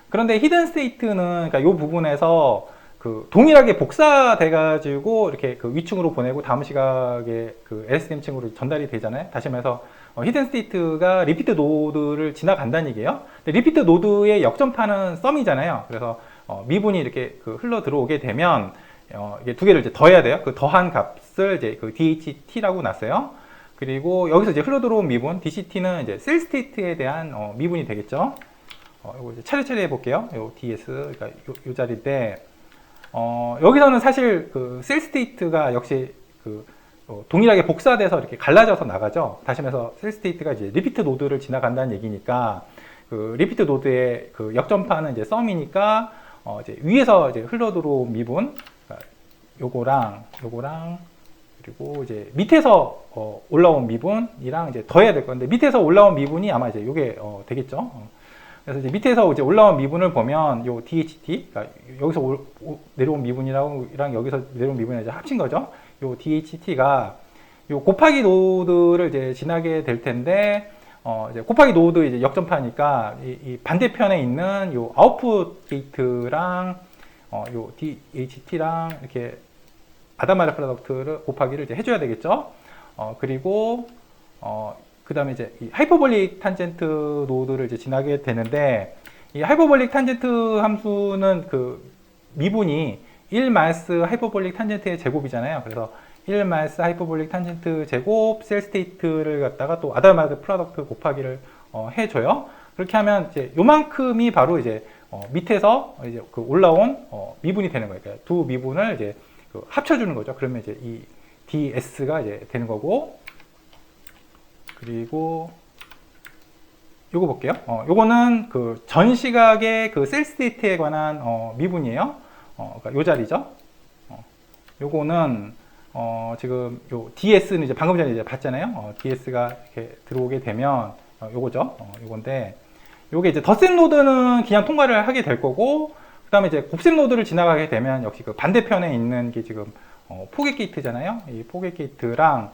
그런데 히든 스테이트는 그러니까 이 부분에서 그 동일하게 복사돼 가지고 이렇게 그 위층으로 보내고 다음 시각에 그 LSTM층으로 전달이 되잖아요. 다시 말해서 히든 스테이트가 리피트 노드를 지나간다는 얘기예요. 근데 리피트 노드의 역전파는 썸이잖아요. 그래서 미분이 이렇게 그 흘러 들어오게 되면 이게 2개를 이제 더해야 돼요. 그 더한 값을 이제 그 DHT라고 놨어요. 그리고 여기서 이제 흘러 들어온 미분 DCT는 이제 셀 스테이트에 대한 미분이 되겠죠. 이거 이제 차례차례 해볼게요. 요 DS, 그러니까 요 자리인데, 여기서는 사실 그 셀 스테이트가 역시 그 동일하게 복사돼서 이렇게 갈라져서 나가죠. 다시 말해서 셀 스테이트가 이제 리피트 노드를 지나간다는 얘기니까 그 리피트 노드의 그 역전파는 이제 썸이니까 이제 위에서 이제 흘러 들어온 미분, 그러니까 요거랑 그리고 이제 밑에서 올라온 미분이랑 이제 더해야 될 건데, 밑에서 올라온 미분이 아마 이제 요게 되겠죠. 그래서 이제 밑에서 이제 올라온 미분을 보면 요 DHT, 그러니까 여기서 내려온 미분이랑 여기서 내려온 미분이 이제 합친 거죠. 요 DHT가 요 곱하기 노드를 이제 지나게 될 텐데, 이제 곱하기 노드 이제 역전파니까 이 반대편에 있는 요 아웃풋 게이트랑 요 DHT랑 이렇게 아다마르 프로덕트를 곱하기를 이제 해줘야 되겠죠. 그리고 그 다음에 이제 이 하이퍼볼릭 탄젠트 노드를 이제 지나게 되는데, 이 하이퍼볼릭 탄젠트 함수는 그 미분이 1 마이너스 하이퍼볼릭 탄젠트의 제곱이잖아요. 그래서 1 마이너스 하이퍼볼릭 탄젠트 제곱 셀 스테이트를 갖다가 또 아다마르 프로덕트 곱하기를 해줘요. 그렇게 하면 이제 요만큼이 바로 이제 밑에서 이제 그 올라온 미분이 되는 거예요. 그러니까 두 미분을 이제 그 합쳐주는 거죠. 그러면 이제 이 DS가 이제 되는 거고, 그리고 요거 볼게요. 요거는 그 전 시각의 그 셀 스테이트에 관한 미분이에요. 그러니까 요 자리죠. 요거는 지금 요 DS는 이제 방금 전에 이제 봤잖아요. DS가 이렇게 들어오게 되면 요거죠. 요건데 요게 이제 덧셈 노드는 그냥 통과를 하게 될 거고, 그 다음에 이제 곱셈 노드를 지나가게 되면 역시 그 반대편에 있는 게 지금 포겟 게이트잖아요. 이 포겟 게이트랑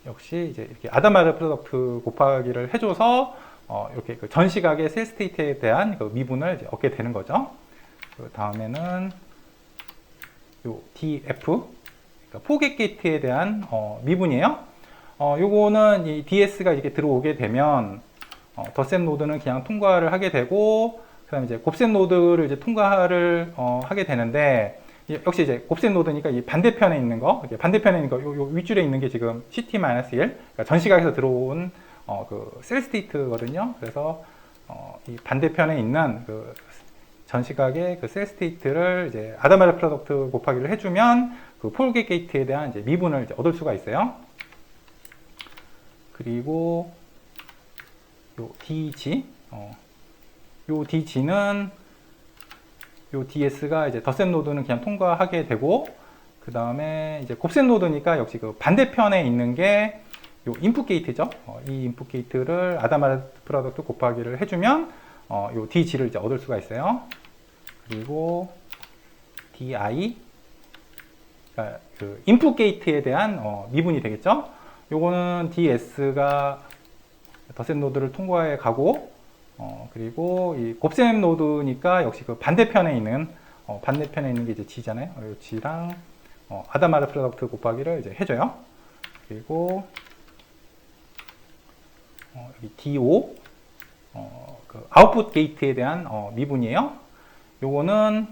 역시 이제 이렇게 아다마르 프로덕트 곱하기를 해줘서 이렇게 그 전 시각의 셀 스테이트에 대한 그 미분을 이제 얻게 되는 거죠. 그 다음에는 요 DF, 그러니까 포겟 게이트에 대한 미분이에요. 요거는 이 DS가 이렇게 들어오게 되면 덧셈 노드는 그냥 통과를 하게 되고, 그다음에 이제 곱셈 노드를 이제 통과를 하게 되는데, 역시 이제 곱셈 노드니까 이 반대편에 있는 거, 이렇게 반대편에 있는 거, 요 윗줄에 있는 게 지금 CT-1, 그러니까 전 시각에서 들어온 그 셀 스테이트거든요. 그래서 이 반대편에 있는 그 전 시각의 그 셀 스테이트를 이제 아다마르 프로덕트 곱하기를 해주면 그 포겟 게이트에 대한 이제 미분을 이제 얻을 수가 있어요. 그리고 요 DG, 요 DG는 요 DS가 이제 덧셈 노드는 그냥 통과하게 되고, 그 다음에 이제 곱셈 노드니까 역시 그 반대편에 있는 게 요 인풋 게이트죠. 이 인풋 게이트를 아다마르 프로덕트 곱하기를 해주면 요 DG를 이제 얻을 수가 있어요. 그리고 DI, 그러니까 그 인풋 게이트에 대한 미분이 되겠죠. 요거는 DS가 덧셈 노드를 통과해 가고, 그리고 이 곱셈 노드니까 역시 그 반대편에 있는 게 이제 G잖아요. 이 G랑 아다마르 프로덕트 곱하기를 이제 해줘요. 그리고 여기 DO, 그 아웃풋 게이트에 대한 미분이에요. 요거는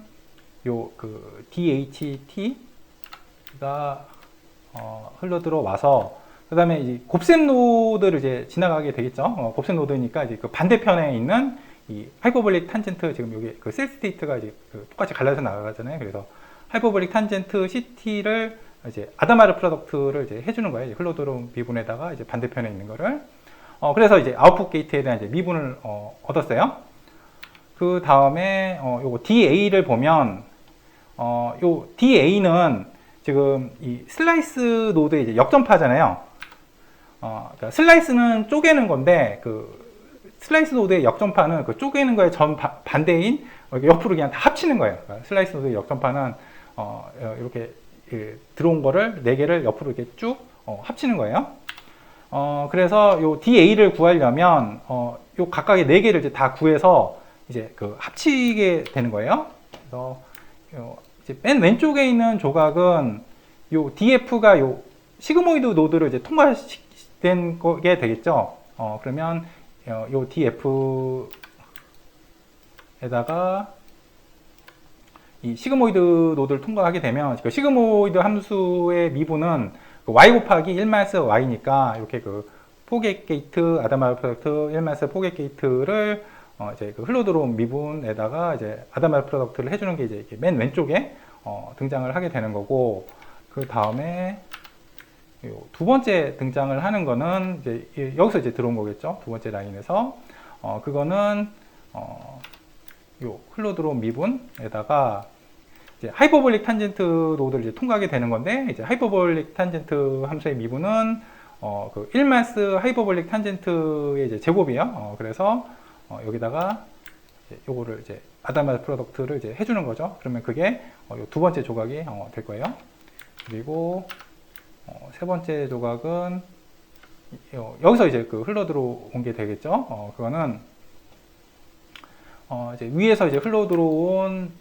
요 그 DHT가 흘러 들어와서, 그 다음에 이 곱셈 노드를 이제 지나가게 되겠죠. 곱셈 노드니까 이제 그 반대편에 있는 이 하이퍼볼릭 탄젠트, 지금 여기 그 셀 스테이트가 이제 그 똑같이 갈라서 나가잖아요. 그래서 하이퍼볼릭 탄젠트 CT를 이제 아다마르 프로덕트를 이제 해주는 거예요. 이제 흘러 들어온 미분에다가 이제 반대편에 있는 거를. 그래서 이제 아웃풋 게이트에 대한 이제 미분을 얻었어요. 그 다음에 요거 DA를 보면 요 DA는 지금 이 슬라이스 노드의 이제 역전파잖아요. 그러니까 슬라이스는 쪼개는 건데, 그 슬라이스 노드의 역전파는 그 쪼개는 거에 반대인 옆으로 그냥 다 합치는 거예요. 그러니까 슬라이스 노드의 역전파는 이렇게 들어온 거를 4개를 옆으로 이렇게 쭉 합치는 거예요. 그래서 요 DA를 구하려면 요 각각의 4개를 이제 다 구해서 이제 그 합치게 되는 거예요. 그래서 이제 맨 왼쪽에 있는 조각은 요 DF가 요 시그모이드 노드를 이제 통과된 게 되겠죠. 그러면 요 DF에다가 이 시그모이드 노드를 통과하게 되면 그 시그모이드 함수의 미분은 그 y 곱하기 1-y니까 이렇게 그 포겟 게이트 아다마르 프로덕트 1- 포겟 게이트를 이제 그 흘러 들어온 미분에다가 이제 아다마르 프로덕트를 해주는 게 이제 이렇게 맨 왼쪽에 등장을 하게 되는 거고, 그 다음에 두 번째 등장을 하는 거는 이제 여기서 이제 들어온 거겠죠. 두 번째 라인에서 그거는 요 흘러 들어온 미분에다가 이제 하이퍼볼릭 탄젠트 노드를 이제 통과하게 되는 건데, 이제 하이퍼볼릭 탄젠트 함수의 미분은 그 1마스 하이퍼볼릭 탄젠트의 이제 제곱이에요. 그래서 여기다가 요거를 이제 아담마스 프로덕트를 이제 해주는 거죠. 그러면 그게 요 두 번째 조각이 될 거예요. 그리고 세 번째 조각은 여기서 이제 그 흘러 들어온 게 되겠죠. 그거는 이제 위에서 이제 흘러 들어온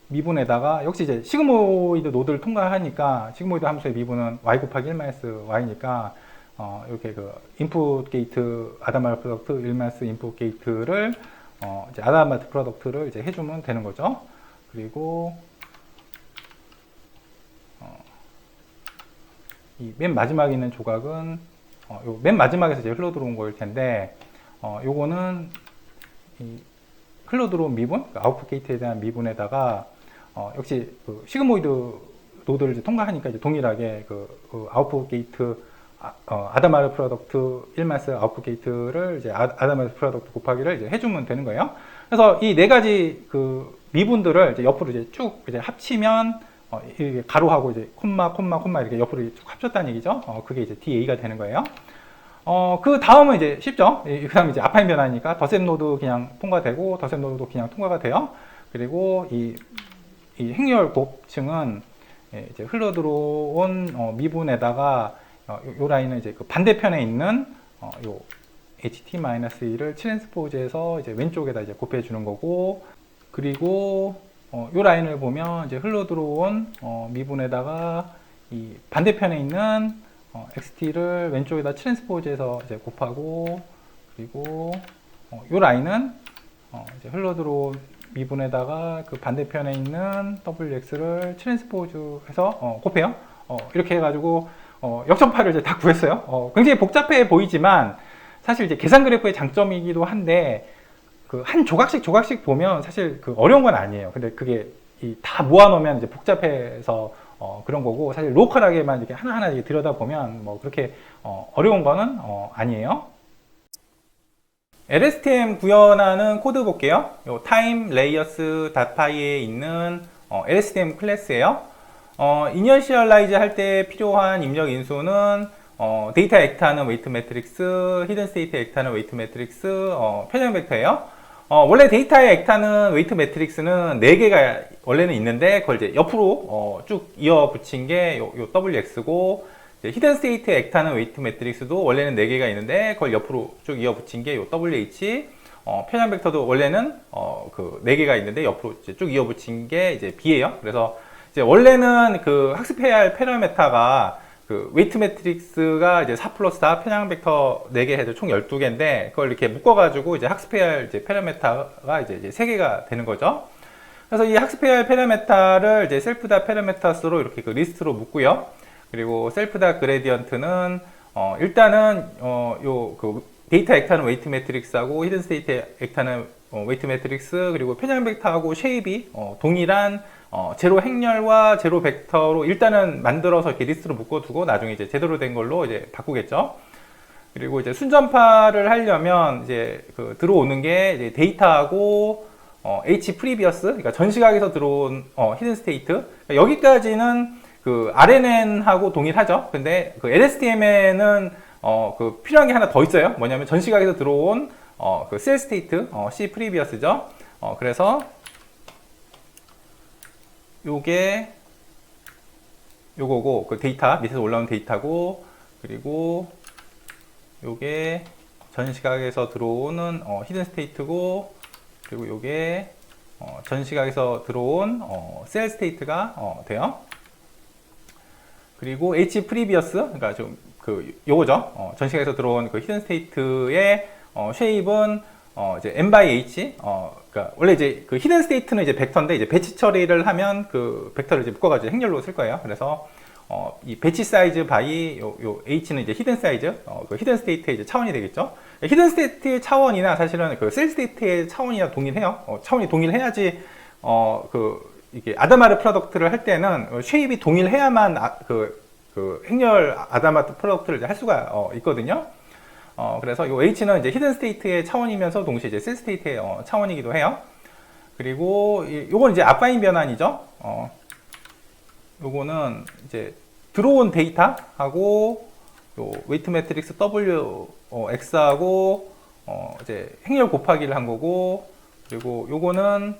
미분에다가 역시 이제 시그모이드 노드를 통과하니까 시그모이드 함수의 미분은 y 곱하기 1 y니까 이렇게 그 인풋 게이트 아담마스 프로덕트 1 인풋 게이트를 이제 아담마스 프로덕트를 이제 해주면 되는 거죠. 그리고 이 맨 마지막에 있는 조각은 요 맨 마지막에서 이제 흘러 들어온 거일 텐데 요거는 이 흘러 들어온 미분, 그 아웃풋 게이트에 대한 미분에다가 역시 그 시그모이드 노드를 이제 통과하니까 이제 동일하게 그 아웃풋 게이트 아담마스 프로덕트 1마스 아웃풋 게이트를 이제 아담마스 프로덕트 곱하기를 이제 해주면 되는 거예요. 그래서 이 네 가지 그 미분들을 이제 옆으로 이제 쭉 이제 합치면 이렇게 가로하고 이제 콤마 이렇게 옆으로 쭉 합쳤다는 얘기죠. 그게 이제 DA가 되는 거예요. 그 다음은 이제 쉽죠. 그 다음에 이제 아파인 변화니까 덧셈 노드 그냥 통과되고 덧셈 노드도 그냥 통과가 돼요. 그리고 이 행렬 곱층은 이제 흘러 들어온 미분에다가 요 라인은 이제 그 반대편에 있는 요 HT-2를 트랜스포즈해서 이제 왼쪽에다 이제 곱해 주는 거고, 그리고 요 라인을 보면 이제 흘러 들어온 미분에다가 이 반대편에 있는 XT를 왼쪽에다 트랜스포즈해서 이제 곱하고, 그리고 요 라인은 이제 흘러 들어온 미분에다가 그 반대편에 있는 WX를 트랜스포즈해서 곱해요. 이렇게 해가지고 역전파를 이제 다 구했어요. 굉장히 복잡해 보이지만 사실 이제 계산 그래프의 장점이기도 한데 그 한 조각씩 보면 사실 그 어려운 건 아니에요. 근데 그게 다 모아놓으면 이제 복잡해서 그런 거고, 사실 로컬하게만 이렇게 하나하나 이렇게 들여다보면 뭐 그렇게 어려운 거는 아니에요. LSTM 구현하는 코드 볼게요. 요 time layers.py에 있는 LSTM 클래스예요. 이니셜라이즈 할 때 필요한 입력 인수는 데이터 액트하는 웨이트 매트릭스, 히든 스테이트 액트하는 웨이트 매트릭스, 편향 벡터예요. 원래 데이터에 액트하는 웨이트 매트릭스는 4개가 원래는 있는데 그걸 이제 옆으로 쭉 이어 붙인 게 요 WX고, 히든 스테이트에 액트하는 웨이트 매트릭스도 원래는 4개가 있는데 그걸 옆으로 쭉 이어 붙인 게 요 WH, 편향 벡터도 원래는 그 4개가 있는데 옆으로 이제 쭉 이어 붙인 게 이제 B예요. 그래서 이제 원래는 그 학습해야 할 패러메타가 그 웨이트 매트릭스가 이제 4 플러스 4 편향 벡터 4개 해서 총 12개인데 그걸 이렇게 묶어가지고 이제 학습해야 할 이제 패러메타가 이제 3개가 되는 거죠. 그래서 이 학습해야 할 패러메타를 이제 셀프다 패러메타스로 이렇게 그 리스트로 묶고요. 그리고 셀프다 그레디언트는 일단은 요 그 데이터 액트하는 웨이트 매트릭스하고 히든 스테이트 액트하는 웨이트 매트릭스, 그리고 편향 벡터하고 쉐입이 동일한 제로 행렬과 제로 벡터로 일단은 만들어서 이렇게 리스트로 묶어두고 나중에 이제 제대로 된 걸로 이제 바꾸겠죠. 그리고 이제 순전파를 하려면 이제 그 들어오는 게 이제 데이터하고 H 프리비어스, 그러니까 전 시각에서 들어온 히든 스테이트, 그러니까 여기까지는 그 RNN하고 동일하죠. 근데 그 LSTM에는 그 필요한 게 하나 더 있어요. 뭐냐면 전 시각에서 들어온 그 셀 스테이트, C 프리비어스죠. 그래서 요게 요거고, 그 데이터 밑에서 올라온 데이터고, 그리고 요게 전 시각에서 들어오는 히든 스테이트고, 그리고 요게 전 시각에서 들어온 셀 스테이트가 돼요. 그리고 H 프리비어스, 그러니까 좀 그 요거죠. 전 시각에서 들어온 그 히든 스테이트의 쉐입은 이제 n by h, 그러니까 원래 이제 그 히든 스테이트는 이제 벡터인데 이제 배치 처리를 하면 그 벡터를 이제 묶어가지고 행렬로 쓸 거예요. 그래서 이 배치 사이즈 바이 요 h는 이제 히든 사이즈, 그 히든 스테이트의 이제 차원이 되겠죠. 히든 스테이트의 차원이나 사실은 그 셀 스테이트의 차원이나 동일해요. 차원이 동일해야지 그 이게 아담마르 프로덕트를 할 때는 쉐입이 동일해야만 그 행렬 아담마르 프로덕트를 이제 할 수가 있거든요. 그래서 요 H는 이제 히든 스테이트의 차원이면서 동시에 이제 셀 스테이트의 차원이기도 해요. 그리고 요건 이제 아파인 변환이죠. 요거는 이제 들어온 데이터하고 요 웨이트 매트릭스 W X하고 이제 행렬 곱하기를 한 거고, 그리고 요거는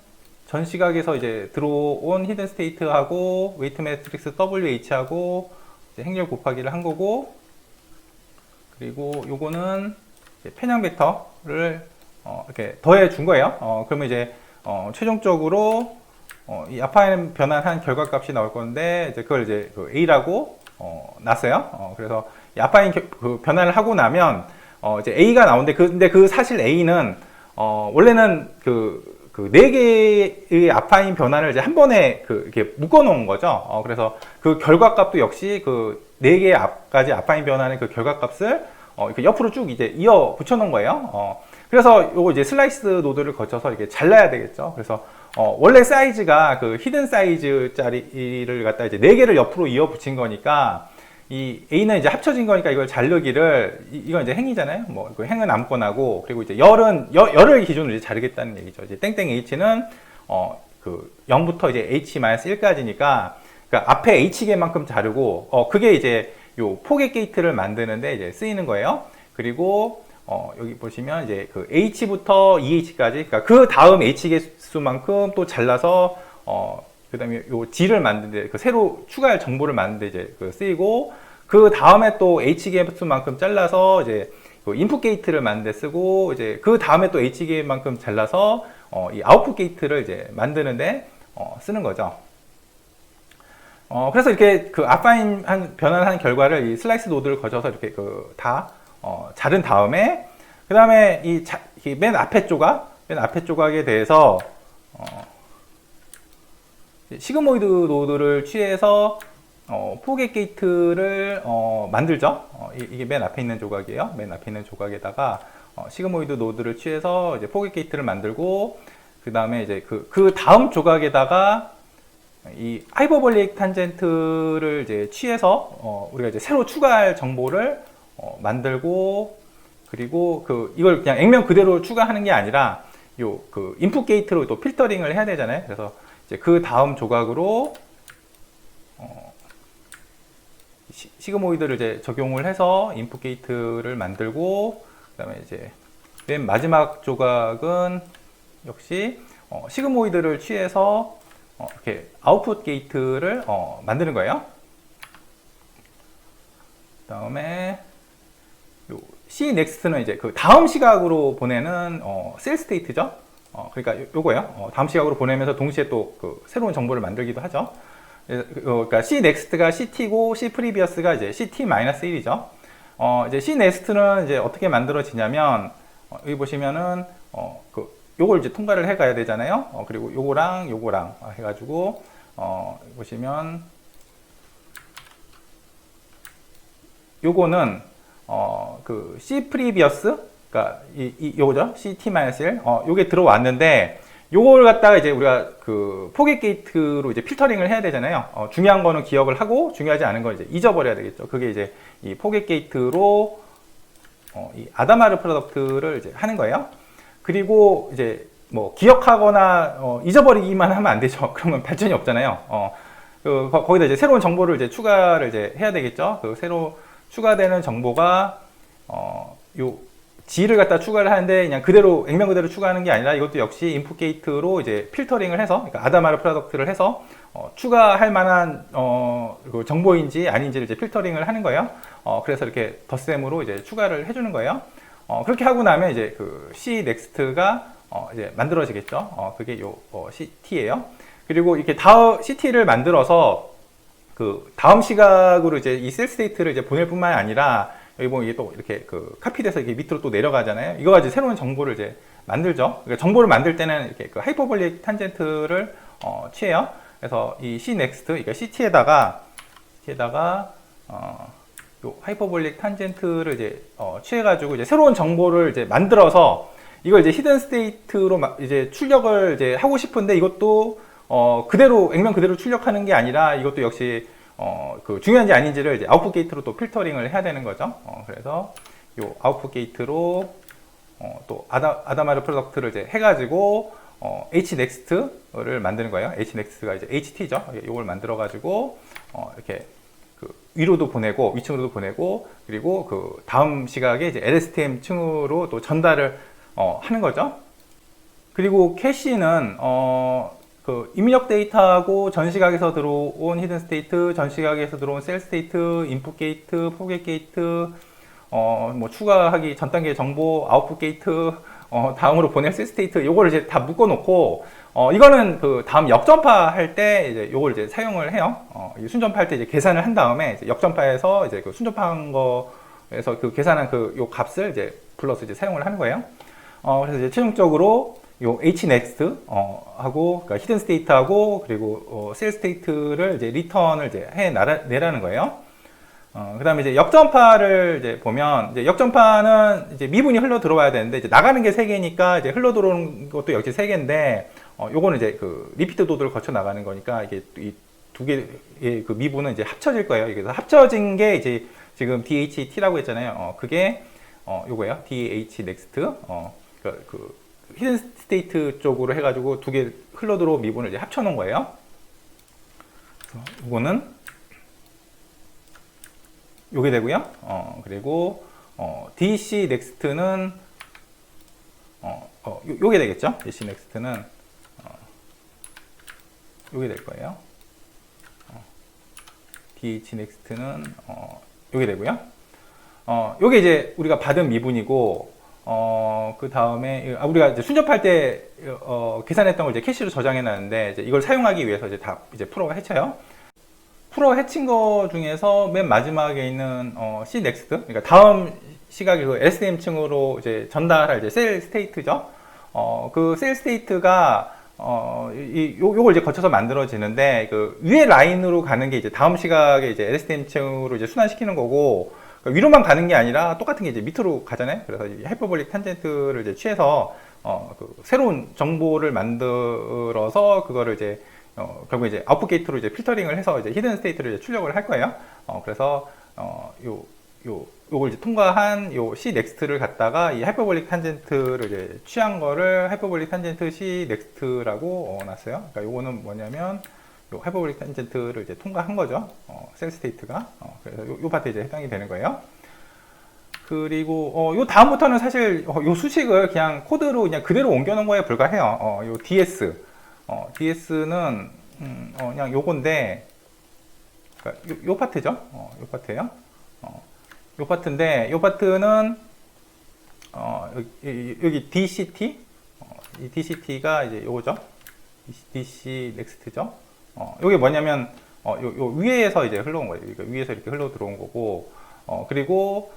전 시각에서 이제 들어온 히든 스테이트하고 웨이트 매트릭스 WH하고 이제 행렬 곱하기를 한 거고, 그리고 요거는 편향 벡터를 이렇게 더해 준 거예요. 그러면 이제 최종적으로 이 아파인 변환한 결과값이 나올 건데, 이제 그걸 이제 그 A라고 놨어요. 그래서 이 아파인 그 변환을 하고 나면 이제 A가 나오는데, 근데 그 사실 A는 원래는 그 네 개의 아파인 변환을 이제 한 번에 이렇게 묶어 놓은 거죠. 그래서 그 결과값도 역시 그 네 개의 앞까지 아파인 변환의 그 결과값을 이렇게 옆으로 쭉 이제 이어 붙여 놓은 거예요. 그래서 요거 이제 슬라이스 노드를 거쳐서 이렇게 잘라야 되겠죠. 그래서 원래 사이즈가 그 히든 사이즈짜리를 갖다 이제 네 개를 옆으로 이어 붙인 거니까, 이 A는 이제 합쳐진 거니까 이걸 자르기를, 이건 이제 행이잖아요. 뭐, 그 행은 아무거나고, 그리고 이제 열을 기준으로 이제 자르겠다는 얘기죠. 이제 땡땡 H는, 그 0부터 이제 H-1까지니까, 그러니까 앞에 H개만큼 자르고, 그게 이제 요 포겟 게이트를 만드는데 이제 쓰이는 거예요. 그리고, 여기 보시면 이제 그 H부터 EH까지, 그러니까 그 다음 H개 수만큼 또 잘라서, 그 다음에 요 G를 만드는데, 그 새로 추가할 정보를 만드는데 이제 그 쓰이고, 그 다음에 또 H개수만큼 잘라서 이제 그 인풋 게이트를 만드는데 쓰고, 이제 그 다음에 또 H개만큼 잘라서 이 아웃풋 게이트를 이제 만드는데 쓰는 거죠. 그래서 이렇게 그 아파인 변환한 결과를 이 슬라이스 노드를 거쳐서 이렇게 그 다 자른 다음에, 그 다음에 이 맨 앞에 조각에 대해서 시그모이드 노드를 취해서 포겟 게이트를 만들죠. 이게 맨 앞에 있는 조각이에요. 맨 앞에 있는 조각에다가 시그모이드 노드를 취해서 이제 포겟 게이트를 만들고, 그 다음에 이제 그 다음 조각에다가 이 하이퍼볼릭 탄젠트를 이제 취해서 우리가 이제 새로 추가할 정보를 만들고, 그리고 이걸 그냥 액면 그대로 추가하는 게 아니라 요 그 인풋 게이트로 또 필터링을 해야 되잖아요. 그래서 이제 그 다음 조각으로 시그모이드를 이제 적용을 해서 인풋 게이트를 만들고, 그다음에 이제 맨 마지막 조각은 역시 시그모이드를 취해서 이렇게 아웃풋 게이트를 만드는 거예요. 그다음에 요 C 넥스트는 이제 그 다음 시각으로 보내는 셀 스테이트죠. 그러니까 요거예요. 다음 시각으로 보내면서 동시에 또 그 새로운 정보를 만들기도 하죠. 그러니까 C 넥스트가 CT고 C 프리비어스가 이제 CT-1이죠. 이제 C 넥스트는 이제 어떻게 만들어지냐면, 여기 보시면은 요걸 이제 통과를 해 가야 되잖아요. 그리고 요거랑 해가지고 보시면 요거는 그 C 프리비어스, 그러니까 요거죠. CT-1, 요게 들어왔는데, 요걸 갖다가 이제 우리가 그 포겟 게이트로 이제 필터링을 해야 되잖아요. 중요한 거는 기억을 하고 중요하지 않은 걸 이제 잊어버려야 되겠죠. 그게 이제 이 포겟 게이트로 이 아다마르 프로덕트를 이제 하는 거예요. 그리고 이제 뭐 기억하거나 잊어버리기만 하면 안 되죠. 그러면 발전이 없잖아요. 거기다 이제 새로운 정보를 이제 추가를 이제 해야 되겠죠. 그 새로 추가되는 정보가 요 G를 갖다 추가를 하는데, 그냥 그대로 액면 그대로 추가하는 게 아니라 이것도 역시 인풋 게이트로 이제 필터링을 해서, 그러니까 아다마르 프로덕트를 해서 추가할 만한 그 정보인지 아닌지를 이제 필터링을 하는 거예요. 그래서 이렇게 덧셈으로 이제 추가를 해주는 거예요. 그렇게 하고 나면 이제 그 C 넥스트가 이제 만들어지겠죠. 그게 요 CT예요. 그리고 이렇게 CT를 만들어서 그 다음 시각으로 이제 이 셀 스테이트를 이제 보낼 뿐만 아니라, 여기 보면 이게 또 이렇게 그 카피돼서 이게 밑으로 또 내려가잖아요. 이거 가지고 새로운 정보를 이제 만들죠. 그러니까 정보를 만들 때는 이렇게 그 하이퍼볼릭 탄젠트를 취해요. 그래서 이 C 넥스트, 그러니까 CT에다가 요 하이퍼볼릭 탄젠트를 이제 취해가지고 이제 새로운 정보를 이제 만들어서, 이걸 이제 히든 스테이트로 이제 출력을 이제 하고 싶은데, 이것도 그대로 액면 그대로 출력하는 게 아니라 이것도 역시 그 중요한지 아닌지를 이제 아웃풋 게이트로 또 필터링을 해야 되는 거죠. 그래서 요 아웃풋 게이트로 또 아다마르 프로덕트를 이제 해가지고 H-Next를 만드는 거예요. H-Next가 이제 HT죠. 이걸 만들어가지고 이렇게 그 위로도 보내고 위층으로도 보내고 그리고 그 다음 시각에 이제 LSTM 층으로 또 전달을 하는 거죠. 그리고 캐시는 그 입력 데이터하고 전 시각에서 들어온 히든 스테이트, 전 시각에서 들어온 셀 스테이트, 인풋 게이트, 포겟 게이트, 뭐 추가하기 전 단계 정보, 아웃풋 게이트, 다음으로 보낼 셀 스테이트, 요걸 이제 다 묶어 놓고, 이거는 그 다음 역전파 할 때 이제 요걸 이제 사용을 해요. 순전파 할 때 이제 계산을 한 다음에 이제 역전파에서 이제 그 순전파한 거에서 그 계산한 그 요 값을 이제 불러서 이제 사용을 하는 거예요. 그래서 이제 최종적으로 요 hnext 하고 그러니까 히든 스테이트하고 그리고 셀 스테이트를 이제 리턴을 이제 내라는 거예요. 그 다음에 이제 역전파를 이제 보면, 이제 역전파는 이제 미분이 흘러 들어와야 되는데, 이제 나가는 게 3개니까, 이제 흘러 들어오는 것도 역시 3개인데, 요거는 이제 그 리피트 도드를 거쳐 나가는 거니까, 이게 이 두 개의 그 미분은 이제 합쳐질 거예요. 그래서 합쳐진 게 이제 지금 DHT라고 했잖아요. 그게, 요거예요. DHnext. 그 히든 스테이트 쪽으로 해가지고 두 개 흘러 들어온 미분을 이제 합쳐 놓은 거예요. 그래서 요거는 요게 되고요. 그리고 DC Next는 요게 되겠죠. DC Next는 요게 될 거예요. DH Next는 요게 되고요. 요게 이제 우리가 받은 미분이고 그 다음에 우리가 이제 순접할 때 계산했던 걸 이제 캐시로 저장해 놨는데 이제 이걸 사용하기 위해서 이제 다 이제 프로가 해쳐요. 프로 해친 거 중에서 맨 마지막에 있는 C next, 그러니까 다음 시각의 그 SDM층으로 이제 전달할 이제 셀 스테이트죠. 그 셀 스테이트가 요걸 이제 거쳐서 만들어지는데 그 위에 라인으로 가는 게 이제 다음 시각에 이제 LSTM층으로 이제 순환시키는 거고 그러니까 위로만 가는 게 아니라 똑같은 게 이제 밑으로 가잖아요. 그래서 하이퍼볼릭 탄젠트를 이제 취해서 그 새로운 정보를 만들어서 그거를 이제 결국 이제 아웃풋 게이트로 이제 필터링을 해서 이제 히든 스테이트를 이제 출력을 할 거예요. 그래서 요걸 이제 통과한 요 C 넥스트를 갖다가 이 하이퍼볼릭 탄젠트를 이제 취한 거를 하이퍼볼릭 탄젠트 C 넥스트라고 놨어요. 그러니까 요거는 뭐냐면 요 하이퍼볼릭 탄젠트를 이제 통과한 거죠. 셀 스테이트가. 그래서 요 파트에 이제 해당이 되는 거예요. 그리고 요 다음부터는 사실 요 수식을 그냥 코드로 그냥 그대로 옮겨 놓은 거에 불과해요. 요 DS. DS는 그냥 요건데 그러니까 요 파트죠. 요 파트예요. 요 파트인데 요 파트는 여기 DCT 이 DCT가 이제 요거죠. DC 넥스트죠. 요게 뭐냐면 요 위에서 이제 흘러온 거예요. 그러니까 위에서 이렇게 흘러 들어온 거고 그리고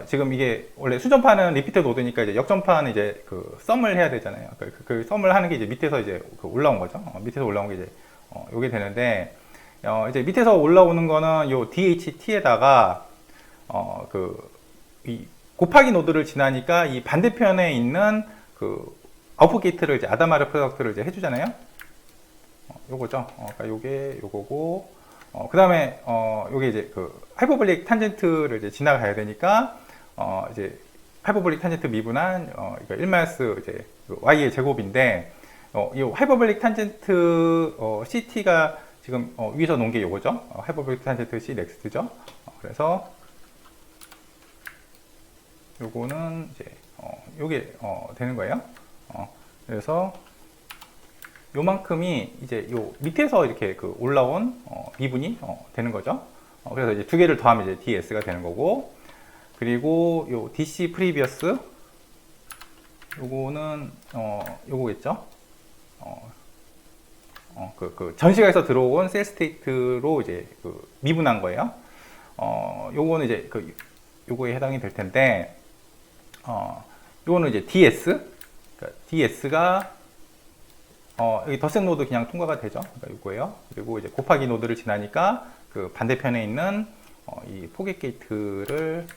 지금 이게 원래 순전파는 리피트 노드니까 이제 역전파는 이제 그 썸을 해야 되잖아요. 그 썸을 하는 게 이제 밑에서 이제 그 올라온 거죠. 밑에서 올라온 게 이제 요게 되는데 이제 밑에서 올라오는 거는 요 DHT에다가 이 곱하기 노드를 지나니까 이 반대편에 있는 그 아웃풋 게이트를 이제 아다마르 프로덕트를 이제 해주잖아요. 요거죠. 그러니까 요게 요거고 그 다음에 요게 이제 그 하이퍼볼릭 탄젠트를 이제 지나가야 되니까 이제 하이퍼볼릭 탄젠트 미분한 이거 1마이너스 이제 그 y의 제곱인데 이 하이퍼볼릭 탄젠트 CT가 지금 위에서 놓은 게 요거죠. 하이퍼볼릭 탄젠트 C 넥스트죠. 그래서 요거는 이제 요게 되는 거예요. 그래서 요만큼이 이제 요 밑에서 이렇게 그 올라온 미분이 되는 거죠. 그래서 이제 두 개를 더하면 이제 DS가 되는 거고, 그리고 요 DC previous 요거는 요거겠죠. 그 전시가에서 들어온 셀 스테이트로 이제 그 미분한 거예요. 요거는 이제 그 요거에 해당이 될 텐데, 요거는 이제 DS, 그러니까 DS가 여기 덧셈 노드 그냥 통과가 되죠. 그러니까 요거예요. 그리고 이제 곱하기 노드를 지나니까 그 반대편에 있는 이 포겟 게이트를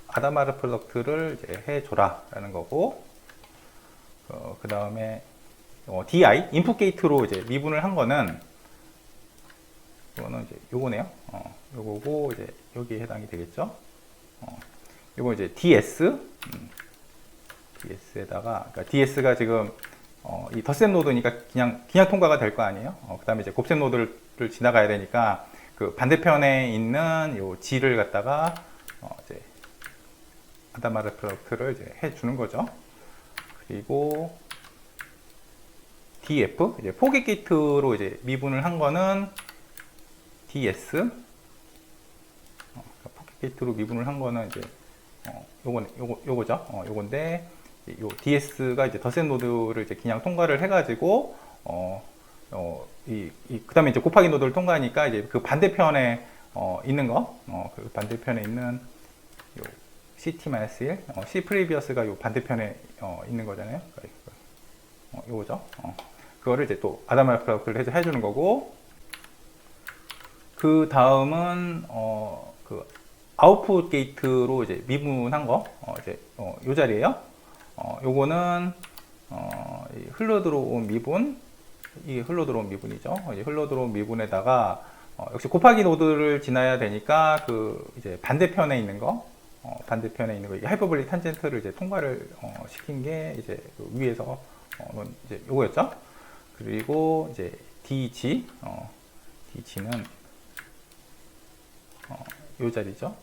아다마르 프로덕트를 이제 해줘라 라는 거고, 그 다음에 DI 인풋 게이트로 이제 미분을 한 거는 이거는 이제 요거네요. 요거고 이제 여기에 해당이 되겠죠. 요거 이제 DS DS에다가 그러니까 DS가 지금 이 덧셈 노드니까 그냥 통과가 될 거 아니에요. 그 다음에 이제 곱셈 노드를 지나가야 되니까 그 반대편에 있는 요 G를 갖다가 이제 아담아르 프로덕트를 이제 해주는 거죠. 그리고 DF 이제 포깃 게이트로 이제 미분을 한 거는 DS 포깃 게이트로 미분을 한 거는 이제 요거죠. 요건데 요 DS가 이제 덧셈 노드를 이제 그냥 통과를 해가지고 그다음에 이제 곱하기 노드를 통과하니까 이제 그 반대편에 있는 거, 그 반대편에 있는 요 CT-1, C 프리비어스가 요 반대편에 있는 거잖아요. 요거죠. 그거를 이제 또 아담아르 프로덕트를 해주는 거고, 그 다음은 그 아웃풋 게이트로 이제 미분한 거, 이제 요 자리에요. 요거는 흘러 들어온 미분, 이게 흘러 들어온 미분이죠. 흘러 들어온 미분에다가 역시 곱하기 노드를 지나야 되니까 그 이제 반대편에 있는 거, 이게 하이퍼볼릭 탄젠트를 이제 통과를 시킨 게 이제 그 위에서 이제 요거였죠. 그리고 이제 DG, DG는 요 자리죠.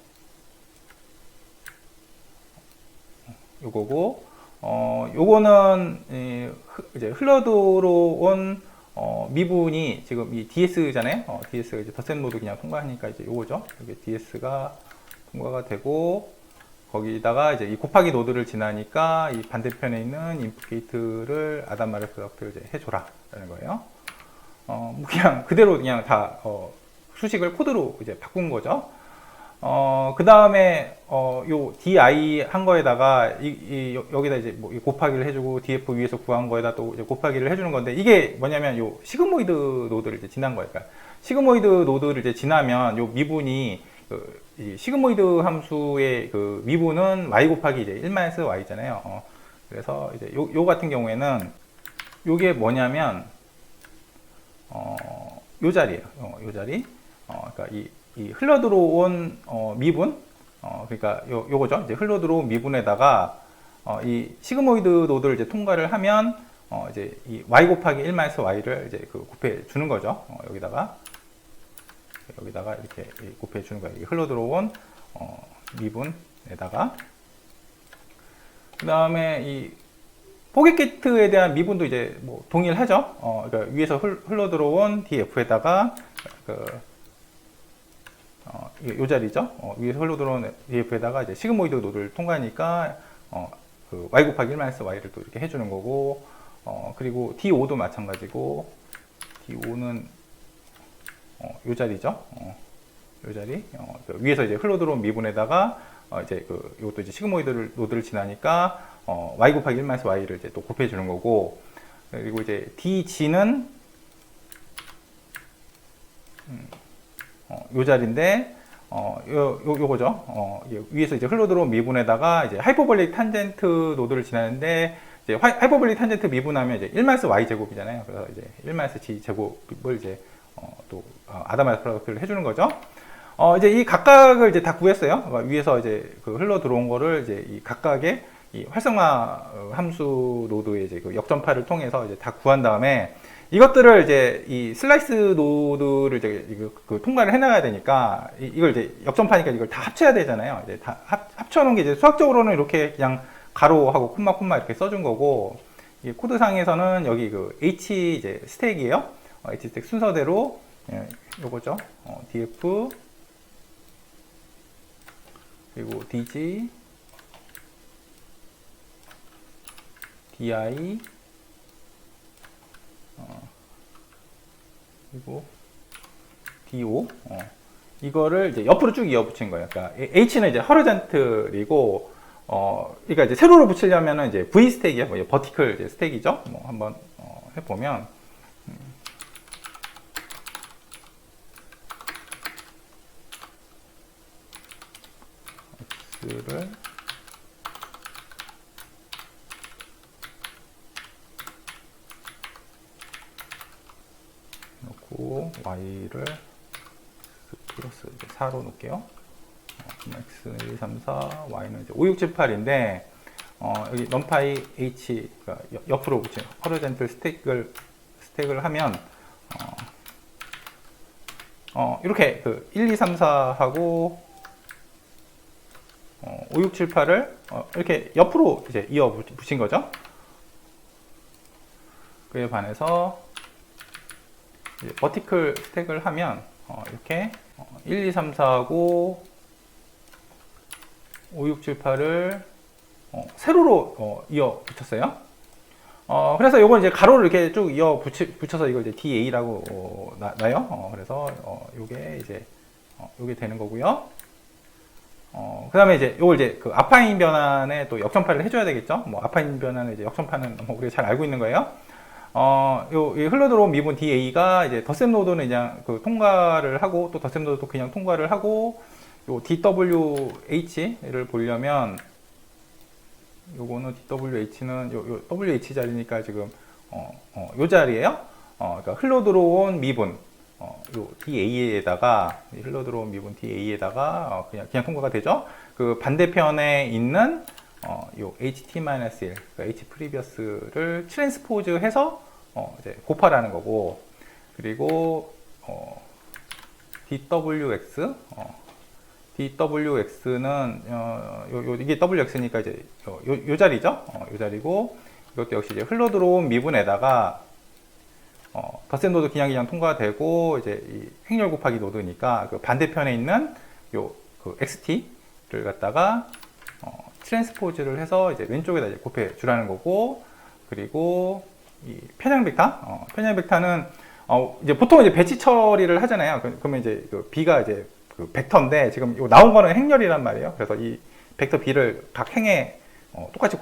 요거고, 요거는 이제 흘러 들어온 미분이 지금 이 DS잖아요. DS가 이제 덧셈 노드 그냥 통과하니까 이제 요거죠. 이게 DS가 통과가 되고, 거기다가 이제 이 곱하기 노드를 지나니까 이 반대편에 있는 인풋 게이트를 아담아르 프로덕트를 이제 해줘라 라는 거예요. 뭐 그냥 그대로 그냥 다 수식을 코드로 이제 바꾼 거죠. 그 다음에 요 DI 한 거에다가 여기다 이제 뭐 곱하기를 해주고 DF 위에서 구한 거에다 또 이제 곱하기를 해주는 건데, 이게 뭐냐면 요 시그모이드 노드를 이제 지난 거예요. 그러니까 시그모이드 노드를 이제 지나면 요 미분이 이 시그모이드 함수의 그 미분은 y 곱하기 이제 1-y잖아요. 그래서 이제 요 같은 경우에는 요게 뭐냐면 요 자리예요. 요 자리. 그러니까 이 흘러 들어온 미분, 그러니까 요거죠. 이제 흘러 들어온 미분에다가 이 시그모이드 노드를 이제 통과를 하면 이제 이 y 곱하기 1-y를 이제 그 곱해 주는 거죠. 여기다가 이렇게 곱해 주는 거예요. 흘러 들어온 미분에다가, 그 다음에 이 포깃 게이트에 대한 미분도 이제 뭐 동일하죠. 그러니까 위에서 흘러 들어온 DF에다가 요 자리죠. 위에서 흘러 들어온 DF에다가 이제 시그모이드 노드를 통과하니까 그 y 곱하기 1-y를 또 이렇게 해주는 거고, 그리고 D5도 마찬가지고, D5는 요 자리죠. 요 자리. 위에서 이제 흘러 들어온 미분에다가 이제 이것도 이제 시그모이드 노드를 지나니까 y 곱하기 1-y를 이제 또 곱해 주는 거고, 그리고 이제 DG는 요 자리인데 요거죠. 위에서 이제 흘러 들어온 미분에다가 이제 하이퍼볼릭 탄젠트 노드를 지나는데, 이제 하이퍼볼릭 탄젠트 미분하면 이제 1-y 제곱이잖아요. 그래서 이제 1-g 제곱을 이제 또 아담아르 프로덕트를 해주는 거죠. 이제 이 각각을 이제 다 구했어요. 위에서 이제 그 흘러 들어온 거를 이제 이 각각의 이 활성화 함수 노드의 이제 그 역전파를 통해서 이제 다 구한 다음에, 이것들을 이제 이 슬라이스 노드를 이제 그 통과를 해나가야 되니까, 이걸 이제 역전파니까 이걸 다 합쳐야 되잖아요. 이제 다 합쳐놓은 게 이제 수학적으로는 이렇게 그냥 가로하고 콤마 이렇게 써준 거고, 이 코드상에서는 여기 그 H 이제 스택이에요. H 스택 순서대로 요거죠. DF 그리고 DG, DI, 그리고 DO, 이거를 이제 옆으로 쭉 이어 붙인 거예요. 그러니까 H는 이제 허리젠틀이고, 그러니까 이제 세로로 붙이려면은 이제 V 스택이에요. 뭐 버티컬 이제 스택이죠. 뭐 한번 해보면, X를 놓고 Y를 플러스 이제 4로 놓을게요. X는 1, 2, 3, 4, Y는 이제 5, 6, 7, 8인데, 여기 넘파이 H, 그러니까 옆으로 붙인 허리젠틀 스택을 하면, 이렇게 그 1, 2, 3, 4하고 5, 6, 7, 8을 이렇게 옆으로 이제 이어 붙인 거죠. 그에 반해서 이제 버티클 스택을 하면 이렇게 1, 2, 3, 4하고 5, 6, 7, 8을 세로로 이어 붙였어요. 그래서 이걸 이제 가로를 이렇게 쭉 이어 붙여서 이걸 이제 DA라고 나요. 그래서 요게 이제 요게 되는 거고요. 그 다음에 이제 요걸 이제 그 아파인 변환에 또 역전파를 해줘야 되겠죠. 뭐 아파인 변환의 이제 역전파는 뭐 우리가 잘 알고 있는 거예요. 요 흘러들어온 미분 DA가 이제 덧셈 노드는 그냥 그 통과를 하고 또 덧셈 노드도 그냥 통과를 하고 요 DWH를 보려면 요거는 DWH는 요 WH 자리니까 지금 요 자리에요. 그러니까 흘러들어온 미분 요 DA에다가 흘러들어온 미분 DA에다가 그냥 통과가 되죠. 그 반대편에 있는 요 HT-1, 그러니까 H 프리비어스를 트랜스포즈해서 이제 곱하라는 거고, 그리고 DWX는 이게 WX니까 이제 요 자리죠. 요 자리고 이것도 역시 이제 흘러들어온 미분에다가 덧셈 노드 그냥 통과되고 이제 이 행렬 곱하기 노드니까 그 반대편에 있는 요 그 XT를 갖다가 트랜스포즈를 해서 이제 왼쪽에다 이제 곱해 주라는 거고, 그리고 이 편향 벡터, 편향 벡터는 이제 보통 이제 배치 처리를 하잖아요. 그러면 이제 그 B가 이제 그 벡터인데 지금 요 나온 거는 행렬이란 말이에요. 그래서 이 벡터 B를 각 행에 똑같이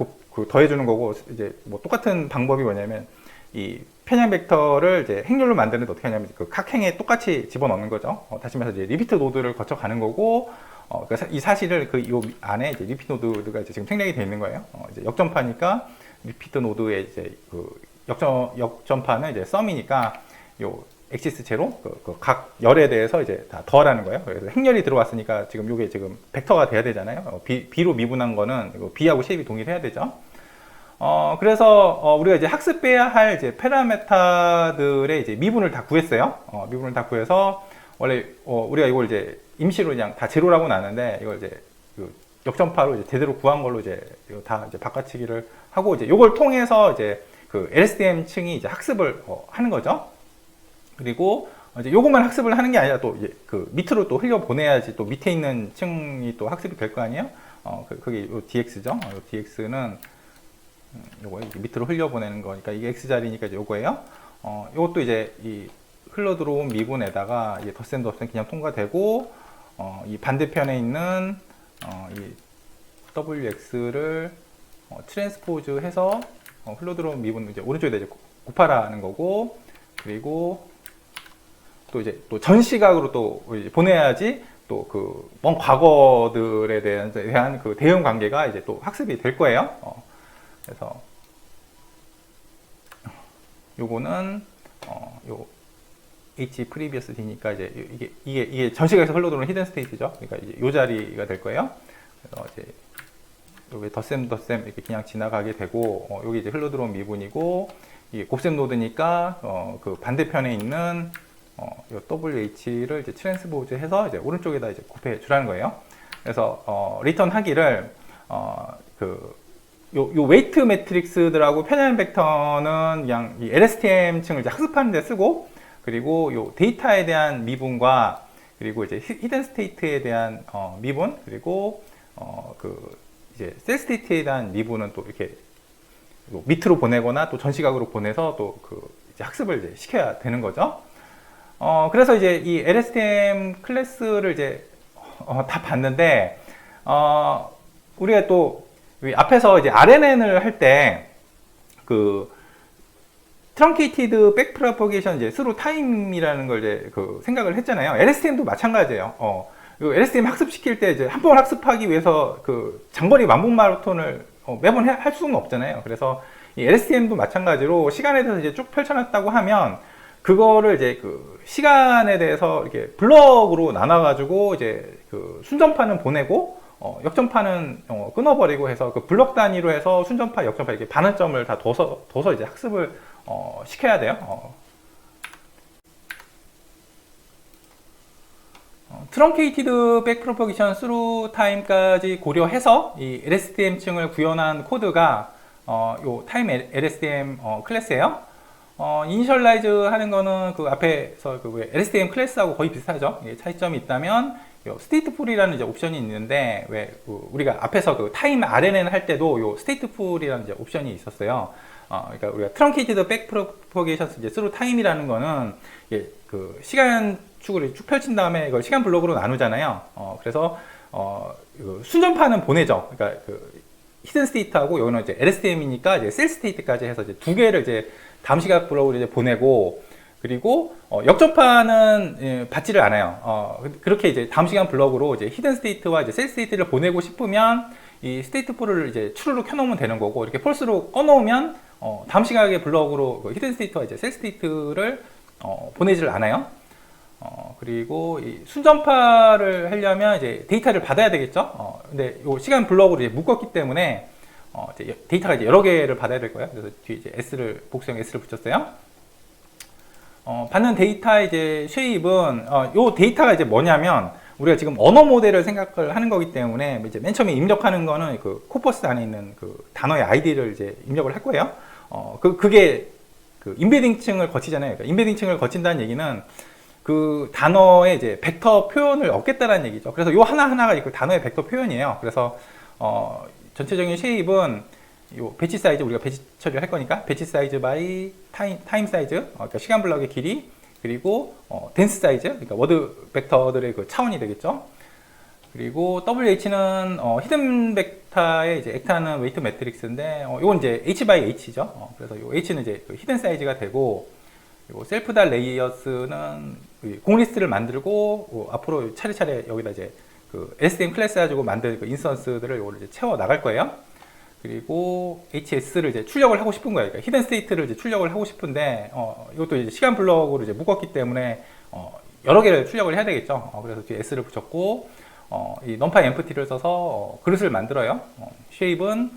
더해 주는 거고, 이제 뭐 똑같은 방법이 뭐냐면 이 편향 벡터를 이제 행렬로 만드는데 어떻게 하냐면 그 각 행에 똑같이 집어넣는 거죠. 다시 말해서 이제 리피트 노드를 거쳐 가는 거고, 그러니까 이 사실을 그 요 안에 이제 리피트 노드가 이제 지금 생략이 되어 있는 거예요. 이제 역전파니까 리피트 노드의 이제 그 역전파는 이제 썸이니까 요 엑시스 제로 각 열에 대해서 이제 다 더하라는 거예요. 그래서 행렬이 들어왔으니까 지금 요게 지금 벡터가 돼야 되잖아요. B로 미분한 거는 B하고 쉐입이 동일해야 되죠. 그래서 우리가 이제 학습해야 할 이제 파라메타들의 이제 미분을 다 구했어요. 미분을 다 구해서 원래 우리가 이걸 이제 임시로 그냥 다 제로라고 나는데 이걸 이제 그 역전파로 이제 제대로 구한 걸로 이제 다 이제 바꿔치기를 하고 이제 요걸 통해서 이제 그 LSTM 층이 이제 학습을 하는 거죠. 그리고 이제 요것만 학습을 하는 게 아니라 또 이제 그 밑으로 또 흘려 보내야지 또 밑에 있는 층이 또 학습이 될 거 아니에요. 그게 요 DX죠. 요 DX는 요거 밑으로 흘려 보내는 거니까 이게 X 자리니까 이제 요거예요. 요것도 이제 이 흘러 들어온 미분에다가 이게 덧셈 그냥 통과되고, 이 반대편에 있는 이 WX를 트랜스포즈 해서 흘러 들어온 미분 이제 오른쪽에다 이제 곱하라는 거고, 그리고 또 이제 또 전 시각으로 또 보내야지 또 그 먼 과거들에 대한 그 대응 관계가 이제 또 학습이 될 거예요. 그래서 요거는 요 H previous D니까 이제 이게 전 시각에서 흘러들어오는 히든 스테이트죠. 그러니까 이제 요 자리가 될 거예요. 그래서 이제 요게 덧셈 이렇게 그냥 지나가게 되고, 여기 이제 흘러들어온 미분이고, 이게 곱셈 노드니까 그 반대편에 있는 요 WH를 이제 트랜스포즈 해서 이제 오른쪽에다 이제 곱해 주라는 거예요. 그래서 리턴 하기를 요 웨이트 매트릭스들하고 편향 벡터는 그냥 이 LSTM 층을 이제 학습하는 데 쓰고, 그리고 요 데이터에 대한 미분과 그리고 이제 히든 스테이트에 대한 미분, 그리고 그 이제 셀 스테이트에 대한 미분은 또 이렇게 밑으로 보내거나 또 전시각으로 보내서 또 그 이제 학습을 이제 시켜야 되는 거죠. 그래서 이제 이 LSTM 클래스를 이제 다 봤는데, 우리가 또 앞에서 이제 RNN을 할 때 그 트렁케이티드 백 프로퍼게이션 이제 스루 타임이라는 걸 이제 그 생각을 했잖아요. LSTM도 마찬가지예요. LSTM 학습시킬 때 이제 한 번 학습하기 위해서 그 장거리 만분 마라톤을 매번 할 수는 없잖아요. 그래서 이 LSTM도 마찬가지로 시간에 대해서 이제 쭉 펼쳐놨다고 하면 그거를 이제 그 시간에 대해서 이렇게 블럭으로 나눠가지고 이제 그 순전파는 보내고 역전파는 끊어버리고 해서 그 블럭 단위로 해서 순전파, 역전파 이렇게 반환점을 다 둬서 이제 학습을 시켜야 돼요. 트렁케이티드 백프로포게이션 스루 타임까지 고려해서 이 LSTM층을 구현한 코드가 요 타임 LSTM 클래스예요. 이니셜라이즈 하는 거는 그 앞에서 그 LSTM 클래스하고 거의 비슷하죠. 차이점이 있다면 요 스테이트풀이라는 이제 옵션이 있는데 왜 우리가 앞에서 그 타임 RNN 할 때도 요 스테이트풀이라는 이제 옵션이 있었어요. 그러니까 우리가 트렁케이티드 백프로포게이션 이제 스루 타임이라는 거는 그 시간 축을 쭉 펼친 다음에 이걸 시간 블록으로 나누잖아요. 그래서 순전파는 보내죠. 그러니까 그 히든 스테이트하고 여기는 이제 LSTM이니까 이제 셀 스테이트까지 해서 이제 두 개를 이제 다음 시각 블록으로 이제 보내고, 그리고 역전파는 받지를 않아요. 그렇게 이제 다음 시간 블록으로 이제 히든 스테이트와 이제 셀 스테이트를 보내고 싶으면 이 스테이트 풀을 이제 추루로 켜놓으면 되는 거고, 이렇게 폴스로 꺼놓으면 다음 시각의 블록으로 히든 스테이트와 이제 셀 스테이트를 보내지를 않아요. 그리고 이 순전파를 하려면 이제 데이터를 받아야 되겠죠. 근데 요 시간 블록으로 이제 묶었기 때문에 이제 데이터가 이제 여러 개를 받아야 될 거예요. 그래서 뒤에 이제 S를 복수형 S를 붙였어요. 받는 데이터의 이제 쉐입은 요 데이터가 이제 뭐냐면 우리가 지금 언어 모델을 생각을 하는 거기 때문에 이제 맨 처음에 입력하는 거는 그 코퍼스 안에 있는 그 단어의 아이디를 이제 입력을 할 거예요. 그게 그 인베딩층을 거치잖아요. 그러니까 인베딩층을 거친다는 얘기는 그 단어의 이제 벡터 표현을 얻겠다는 얘기죠. 그래서 요 하나하나가 그 단어의 벡터 표현이에요. 그래서 전체적인 쉐입은 요 배치 사이즈, 우리가 배치 처리를 할 거니까 배치 사이즈 바이 타임 사이즈, 그러니까 시간 블럭의 길이, 그리고 덴스 사이즈, 그러니까 워드 벡터들의 그 차원이 되겠죠. 그리고 WH는 히든 벡터의 이제 액타는 웨이트 매트릭스인데 요건 이제 H 바이 H죠. 그래서 요 H는 이제 그 히든 사이즈가 되고, 그리고 셀프 달 레이어스는 공리스트를 만들고 앞으로 차례차례 여기다 이제 그 LSTM 클래스 가지고 만든 그 인스턴스들을 요걸 이제 채워 나갈 거예요. 그리고 HS를 이제 출력을 하고 싶은 거예요. 그러니까 히든 스테이트를 이제 출력을 하고 싶은데 이것도 이제 시간 블럭으로 이제 묶었기 때문에 여러 개를 출력을 해야 되겠죠. 그래서 뒤에 S를 붙였고 이 넘파이 엠프티를 써서 그릇을 만들어요. 쉐입은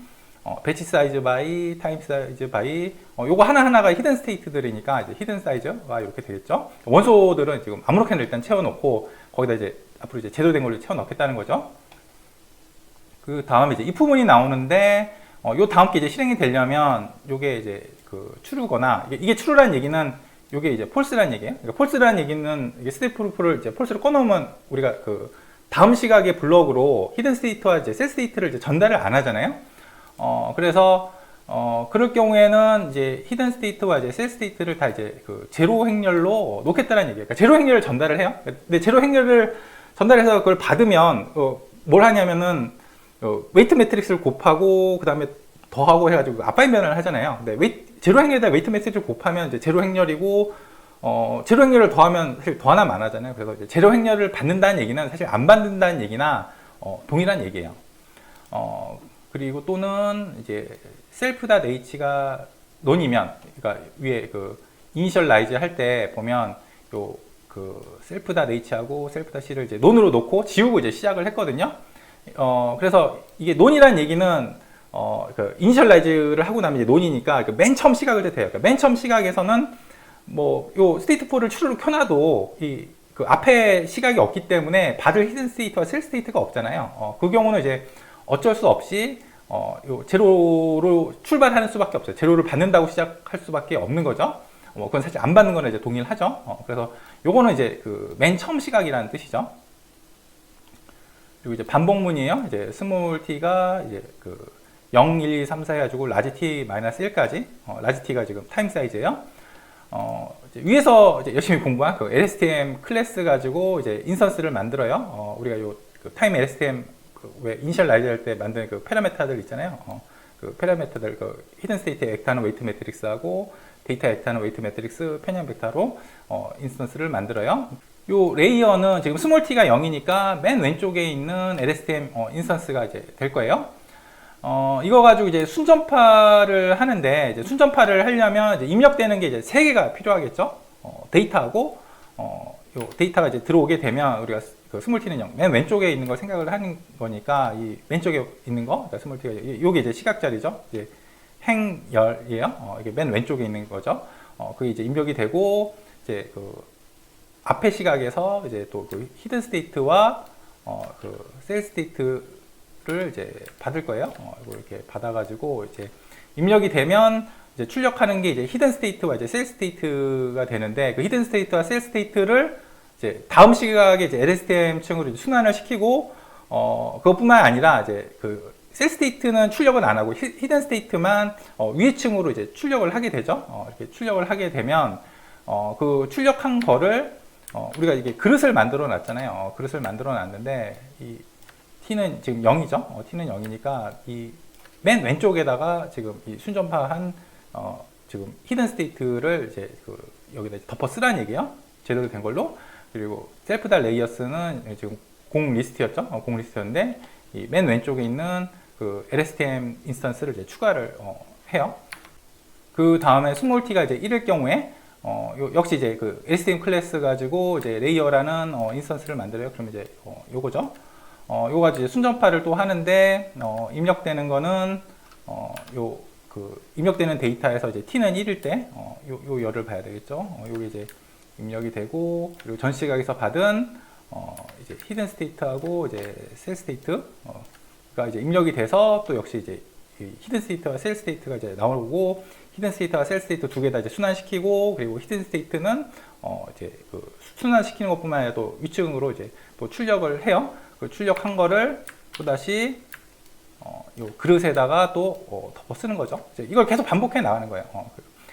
배치 사이즈 바이 타임 사이즈 바이 요거 하나하나가 히든 스테이트들이니까 이제 히든 사이즈가 이렇게 되겠죠. 원소들은 지금 아무렇게나 일단 채워놓고 거기다 이제 앞으로 이제 제도된 걸로 채워넣겠다는 거죠. 그 다음에 이제 if 문이 나오는데 요 다음 게 이제 실행이 되려면 요게 이제 그 true거나 이게 true라는 얘기는 요게 이제 false라는 얘기예요. 그러니까 false라는 얘기는 이게 스테이트 프루프를 이제 false로 꺼놓으면 우리가 그 다음 시각의 블럭으로 히든 스테이트와 이제 셀 스테이트를 이제 전달을 안 하잖아요. 그래서 그럴 경우에는 이제 히든 스테이트와 이제 셀 스테이트를 다 이제 그 제로 행렬로 놓겠다는 얘기예요. 그러니까 제로 행렬을 전달을 해요. 근데 제로 행렬을 전달해서 그걸 받으면 뭘 하냐면은 웨이트 매트릭스를 곱하고 그 다음에 더하고 해가지고 앞바인 변환을 하잖아요. 근데 제로 행렬에다 웨이트 매트릭스를 곱하면 이제 제로 행렬이고 제로 행렬을 더하면 사실 더 하나 많아잖아요. 그래서 이제 제로 행렬을 받는다는 얘기는 사실 안 받는다는 얘기나 동일한 얘기예요. 그리고 또는 이제 self.h가 논이면, 그러니까 위에 그 이니셜라이즈 할 때 보면 요 그 self.h하고 self.c를 이제 논으로 놓고 지우고 이제 시작을 했거든요. 그래서 이게 논이라는 얘기는 그 이니셜라이즈를 하고 나면 이제 논이니까 맨 처음 시각을 뜻해요. 그러니까 맨 처음 시각에서는 뭐 요 스테이트4를 추르르 켜놔도 그 앞에 시각이 없기 때문에 받을 히든 스테이트와 셀 스테이트가 없잖아요. 그 경우는 이제 어쩔 수 없이 요 제로로 출발하는 수밖에 없어요. 제로를 받는다고 시작할 수밖에 없는 거죠. 그건 사실 안 받는 거는 이제 동일하죠. 그래서 요거는 이제 그 맨 처음 시각이라는 뜻이죠. 그리고 이제 반복문이에요. 이제 스몰 t가 이제 그 0, 1, 2, 3, 4 해가지고 라지 t 마이너스 1까지, 라지 t가 지금 타임 사이즈예요. 이제 위에서 이제 열심히 공부한 그 LSTM 클래스 가지고 이제 인스턴스를 만들어요. 우리가 요 그 타임 LSTM 왜 이니셜라이즈 할 때 만든 그 파라메타들 있잖아요. 그 파라메타들 그 히든 스테이트에 액트하는 웨이트 매트릭스하고 데이터 액트하는 웨이트 매트릭스 편향 벡터로 인스턴스를 만들어요. 요 레이어는 지금 스몰 t가 0이니까 맨 왼쪽에 있는 LSTM 인스턴스가 이제 될 거예요. 이거 가지고 이제 순전파를 하는데, 이제 순전파를 하려면 이제 입력되는 게 이제 3개가 필요하겠죠. 데이터하고, 요 데이터가 이제 들어오게 되면 우리가 그 스몰 t는 0, 맨 왼쪽에 있는 걸 생각을 하는 거니까 이 왼쪽에 있는 거, 그러니까 스몰 t가 요게 이제 시각자리죠. 이제 행열이에요. 이게 맨 왼쪽에 있는 거죠. 그게 이제 입력이 되고, 이제 그 앞에 시각에서 이제 또 그 히든 스테이트와 그 셀 스테이트를 이제 받을 거예요. 이거 이렇게 받아가지고 이제 입력이 되면 이제 출력하는 게 이제 히든 스테이트와 이제 셀 스테이트가 되는데, 그 히든 스테이트와 셀 스테이트를 이제 다음 시각에 이제 LSTM층으로 이제 순환을 시키고, 그것뿐만 아니라 이제 그 셀 스테이트는 출력은 안 하고 히든 스테이트만 위에 층으로 이제 출력을 하게 되죠. 이렇게 출력을 하게 되면 그 출력한 거를 우리가 이게 그릇을 만들어 놨잖아요. 그릇을 만들어 놨는데 이 t는 지금 0이죠. t는 0이니까 이 맨 왼쪽에다가 지금 이 순전파한 지금 히든 스테이트를 이제 그 여기다 덮어 쓰라는 얘기예요. 제대로 된 걸로. 그리고 셀프.달 레이어스는 지금 공 리스트였죠. 공 리스트였는데 이 맨 왼쪽에 있는 그 LSTM 인스턴스를 이제 추가를 해요. 그 다음에 스몰 t가 이제 1일 경우에 역시 이제 그 LSTM 클래스 가지고 이제 레이어라는 인스턴스를 만들어요. 그러면 이제 요거죠. 요가 이제 순전파를 또 하는데 입력되는 거는 요 그 입력되는 데이터에서 이제 t는 1일 때 요 열을 봐야 되겠죠. 요게 이제 입력이 되고, 그리고 전 시각에서 받은 이제 히든 스테이트하고 이제 셀 스테이트가 이제 입력이 돼서 또 역시 이제 히든 스테이트와 셀 스테이트가 이제 나오고, 히든 스테이트와 셀 스테이트 두 개 다 이제 순환시키고, 그리고 히든 스테이트는 이제 그 순환시키는 것뿐만 아니라 또 위층으로 이제 또 출력을 해요. 그 출력한 거를 또 다시 요 그릇에다가 또 덮어 쓰는 거죠. 이제 이걸 계속 반복해 나가는 거예요.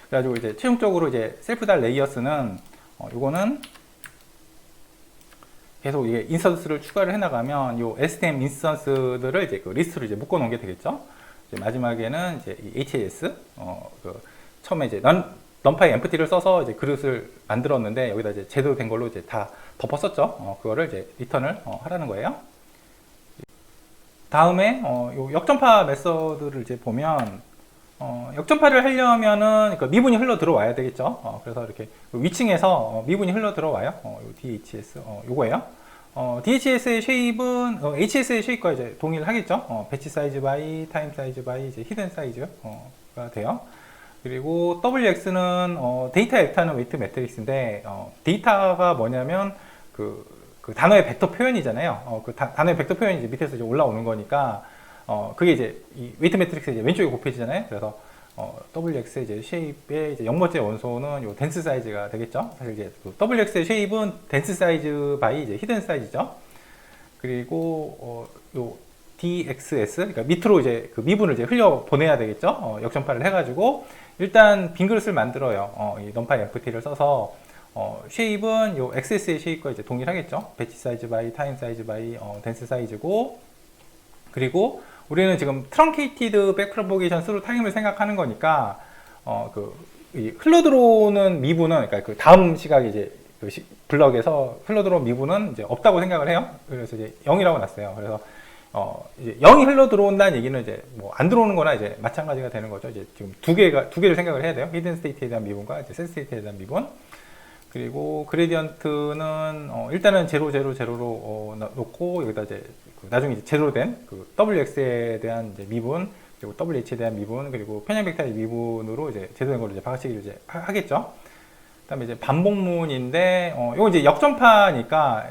그래가지고 이제 최종적으로 이제 셀프.달 레이어스는 요거는 계속 이게 인스턴스를 추가를 해나가면 요 STM 인스턴스들을 이제 그 리스트로 이제 묶어 놓은 게 되겠죠. 이제 마지막에는 이제 이 HAS 그 처음에 이제 넘파이 엠프티를 써서 이제 그릇을 만들었는데 여기다 이제 제대로 된 걸로 이제 다 덮었었죠. 그거를 이제 리턴을 하라는 거예요. 다음에 요 역전파 메서드를 이제 보면 역전파를 하려면은 그러니까 미분이 흘러 들어와야 되겠죠. 그래서 이렇게 위층에서 미분이 흘러 들어와요. 요 DHS 요거예요. DHS의 쉐입은 HS의 쉐입과 이제 동일하겠죠. 배치 사이즈 바이, 타임 사이즈 바이, 이제 히든 사이즈가 돼요. 그리고 WX는 데이터 벡터는 웨이트 매트릭스인데 데이터가 뭐냐면 그 단어의 벡터 표현이잖아요. 그 단어의 벡터 표현이 이제 밑에서 이제 올라오는 거니까 그게 이제 이 웨이트 매트릭스 이제 왼쪽에 곱해지잖아요. 그래서 WX의 이제 쉐입의 이제 0번째 원소는 요 덴스 사이즈가 되겠죠. 사실 이제 그 WX의 쉐입은 덴스 사이즈 바이 이제 히든 사이즈죠. 그리고 요 DXS 그러니까 밑으로 이제 그 미분을 이제 흘려 보내야 되겠죠. 역전파를 해가지고 일단 빈 그릇을 만들어요. 이 넘파이 FT를 써서 쉐입은 요 XS의 쉐입과 이제 동일하겠죠. 배치 사이즈 바이, 타임 사이즈 바이, 덴스 사이즈고, 그리고 우리는 지금 트렁케이티드 백프로포게이션 스루 타임을 생각하는 거니까 흘러 들어오는 미분은 그러니까 그 다음 시각에 이제 그 블럭에서 흘러 들어온 미분은 이제 없다고 생각을 해요. 그래서 이제 0이라고 놨어요. 그래서 이제 0이 흘러 들어온다는 얘기는 이제 뭐 안 들어오는 거나 이제 마찬가지가 되는 거죠. 이제 지금 두 개를 생각을 해야 돼요. 히든 스테이트에 대한 미분과 이제 셀 스테이트에 대한 미분. 그리고 그레디언트는 일단은 0, 0, 0로 놓고 여기다 이제 나중에 이제 제대로 된 그 WX에 대한 이제 미분, 그리고 WH에 대한 미분, 그리고 편향 벡터의 미분으로 이제 제대로 된 걸로 이제 바꿔치기를 이제 하겠죠. 그다음에 이제 반복문인데 이거 이제 역전파니까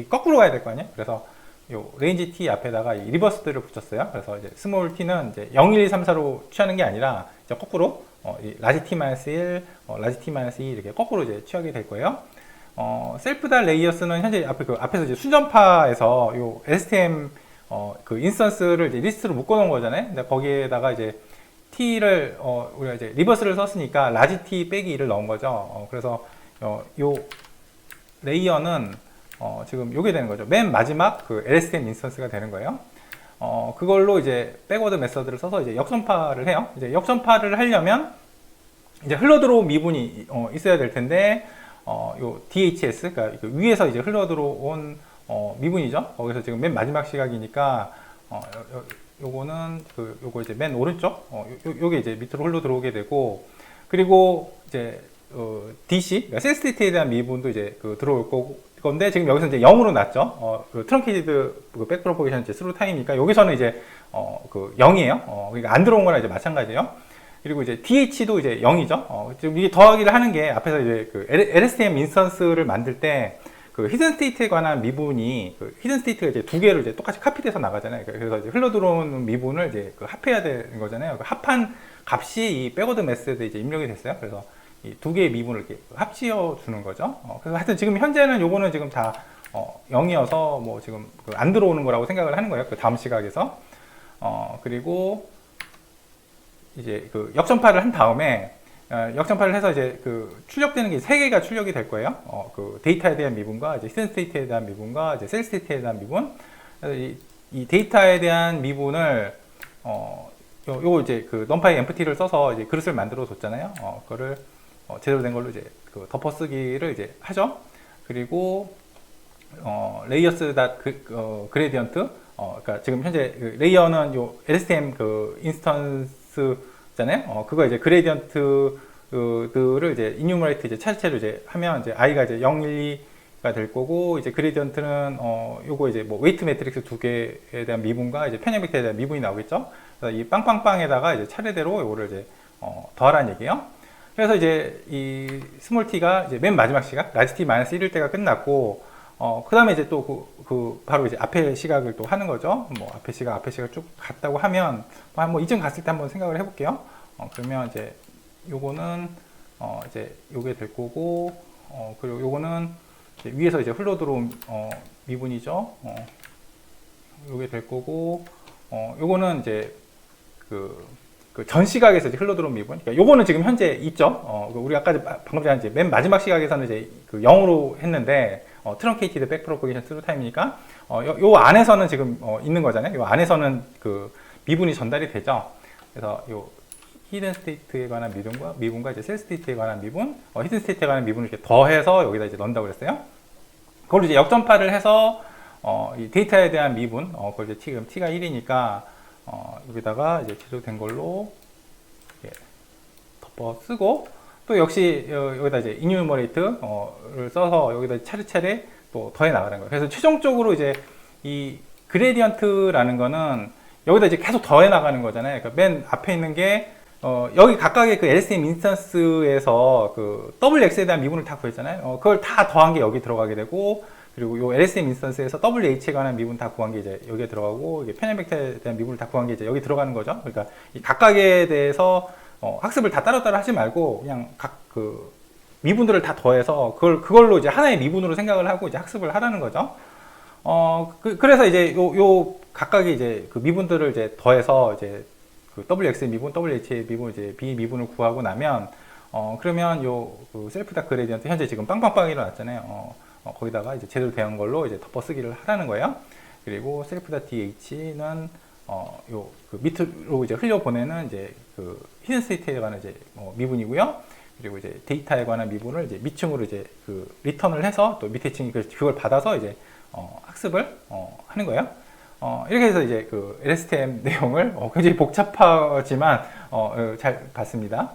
거꾸로 가야 될 거 아니에요. 그래서 요 레인지 t 앞에다가 이 리버스들을 붙였어요. 그래서 이제 스몰 t는 이제 0, 1, 2, 3, 4로 취하는 게 아니라 이제 거꾸로 이 라지 t-1, 라지 t-2 이렇게 거꾸로 이제 취하게 될 거예요. 셀프.달 레이어스는 현재 앞에서 이제 순전파에서 요 STM 그 인스턴스를 이제 리스트로 묶어 놓은 거잖아요. 근데 거기에다가 이제 t를 우리가 이제 리버스를 썼으니까 라지 t 빼기 1을 넣은 거죠. 그래서 요 레이어는 지금 요게 되는 거죠. 맨 마지막 그 LSTM 인스턴스가 되는 거예요. 그걸로 이제 백워드 메서드를 써서 이제 역전파를 해요. 이제 역전파를 하려면 이제 흘러들어온 미분이 있어야 될 텐데 요 DHS 그러니까 위에서 이제 흘러들어온 미분이죠. 거기서 지금 맨 마지막 시각이니까 요거는 요거 이제 맨 오른쪽 요게 이제 밑으로 흘러 들어오게 되고, 그리고 이제 DC 그러니까 셀 스테이트에 대한 미분도 이제 들어올 건데 지금 여기서 이제 0으로 놨죠. 트렁케이티드 백프로포게이션 스루 타임이니까 여기서는 이제 0이에요. 그러니까 안 들어온 거랑 이제 마찬가지예요. 그리고 이제 DH도 이제 0이죠. 지금 이게 더하기를 하는 게 앞에서 이제 그 LSTM 인스턴스를 만들 때 그 히든 스테이트에 관한 미분이 그 히든 스테이트가 이제 두 개를 이제 똑같이 카피돼서 나가잖아요. 그래서 이제 흘러 들어오는 미분을 이제 그 합해야 되는 거잖아요. 그 합한 값이 이 백워드 메스드에 이제 입력이 됐어요. 그래서 이 두 개의 미분을 이렇게 합치어 주는 거죠. 그래서 하여튼 지금 현재는 요거는 지금 다 0이어서 뭐 지금 그 안 들어오는 거라고 생각을 하는 거예요. 그 다음 시각에서. 그리고 이제 그 역전파를 한 다음에 역전파를 해서 이제 그 출력되는 게 세 개가 출력이 될 거예요. 그 데이터에 대한 미분과 이제 히든 스테이트에 대한 미분과 이제 셀 스테이트에 대한 미분. 그래서 이 데이터에 대한 미분을 요거 이제 그 numPy empty를 써서 이제 그릇을 만들어 줬잖아요. 그거를 제대로 된 걸로 이제 그 덮어쓰기를 이제 하죠. 그리고 레이어스 그레디언트. 그러니까 지금 현재 그 레이어는 요 LSTM 그 인스턴스잖아요. 그거 이제 그레디언트들을 이제 이뉴머레이트 이제 차례차례로 이제 하면 이제 i가 이제 0, 1, 2가 될 거고, 이제 그레디언트는 요거 이제 뭐 웨이트 매트릭스 두 개에 대한 미분과 이제 편향 벡터에 대한 미분이 나오겠죠. 그래서 이 빵빵빵에다가 이제 차례대로 요거를 이제 더하라는 얘기예요. 그래서 이제 이 스몰 t가 이제 맨 마지막 시각, 라지 t 마이너스 1일 때가 끝났고, 그 다음에 이제 또 바로 이제 앞에 시각을 또 하는 거죠. 뭐 앞에 시각 쭉 갔다고 하면, 뭐 이쯤 갔을 때 한번 생각을 해볼게요. 그러면 이제 요거는, 이제 요게 될 거고, 그리고 요거는 이제 위에서 이제 흘러 들어온, 미분이죠. 요게 될 거고, 요거는 이제 그 전 시각에서 이제 흘러 들어온 미분. 그러니까 요거는 지금 현재 있죠. 우리 아까 방금 전에 이제 맨 마지막 시각에서는 이제 그 0으로 했는데, 트렁케이티드 백 프로포게이션 스루 타임이니까, 요 안에서는 지금, 있는 거잖아요. 요 안에서는 그 미분이 전달이 되죠. 그래서 요 히든 스테이트에 관한 미분과 이제 셀 스테이트에 관한 미분, 히든 스테이트에 관한 미분을 이렇게 더해서 여기다 이제 넣는다고 그랬어요. 그걸 이제 역전파를 해서, 이 데이터에 대한 미분, 그걸 이제 지금 t가 1이니까, 여기다가 이제 제조된 걸로 덮어 쓰고, 또 역시 여기다 이제 이뉴머레이트를 써서 여기다 차례차례 또 더해 나가는 거예요. 그래서 최종적으로 이제 이 그레디언트라는 거는 여기다 이제 계속 더해 나가는 거잖아요. 그러니까 맨 앞에 있는 게 여기 각각의 그 LSTM 인스턴스에서 그 WX에 대한 미분을 다 구했잖아요. 그걸 다 더한 게 여기 들어가게 되고, 그리고 요 LSTM 인스턴스에서 WH에 관한 미분 다 구한 게 이제 여기에 들어가고, 이게 편향 벡터에 대한 미분을 다 구한 게 이제 여기 들어가는 거죠. 그러니까 이 각각에 대해서 학습을 다 따로따로 하지 말고 그냥 각 그 미분들을 다 더해서 그걸로 이제 하나의 미분으로 생각을 하고 이제 학습을 하라는 거죠. 그래서 이제 요 각각의 이제 그 미분들을 이제 더해서 이제 그 WX의 미분, WH의 미분, 이제 B 미분을 구하고 나면 그러면 그 셀프 다크 그레디언트 현재 지금 빵빵빵 일어났잖아요. 거기다가 이제 제대로 된 걸로 이제 덮어쓰기를 하라는 거예요. 그리고 셀프 다 DH는 그 밑으로 이제 흘려보내는 이제 그 히든 스테이트에 관한 이제 미분이고요. 그리고 이제 데이터에 관한 미분을 이제 밑층으로 이제 그 리턴을 해서 또 밑에 층이 그걸 받아서 이제 학습을 하는 거예요. 이렇게 해서 이제 그 LSTM 내용을 굉장히 복잡하지만 잘 봤습니다.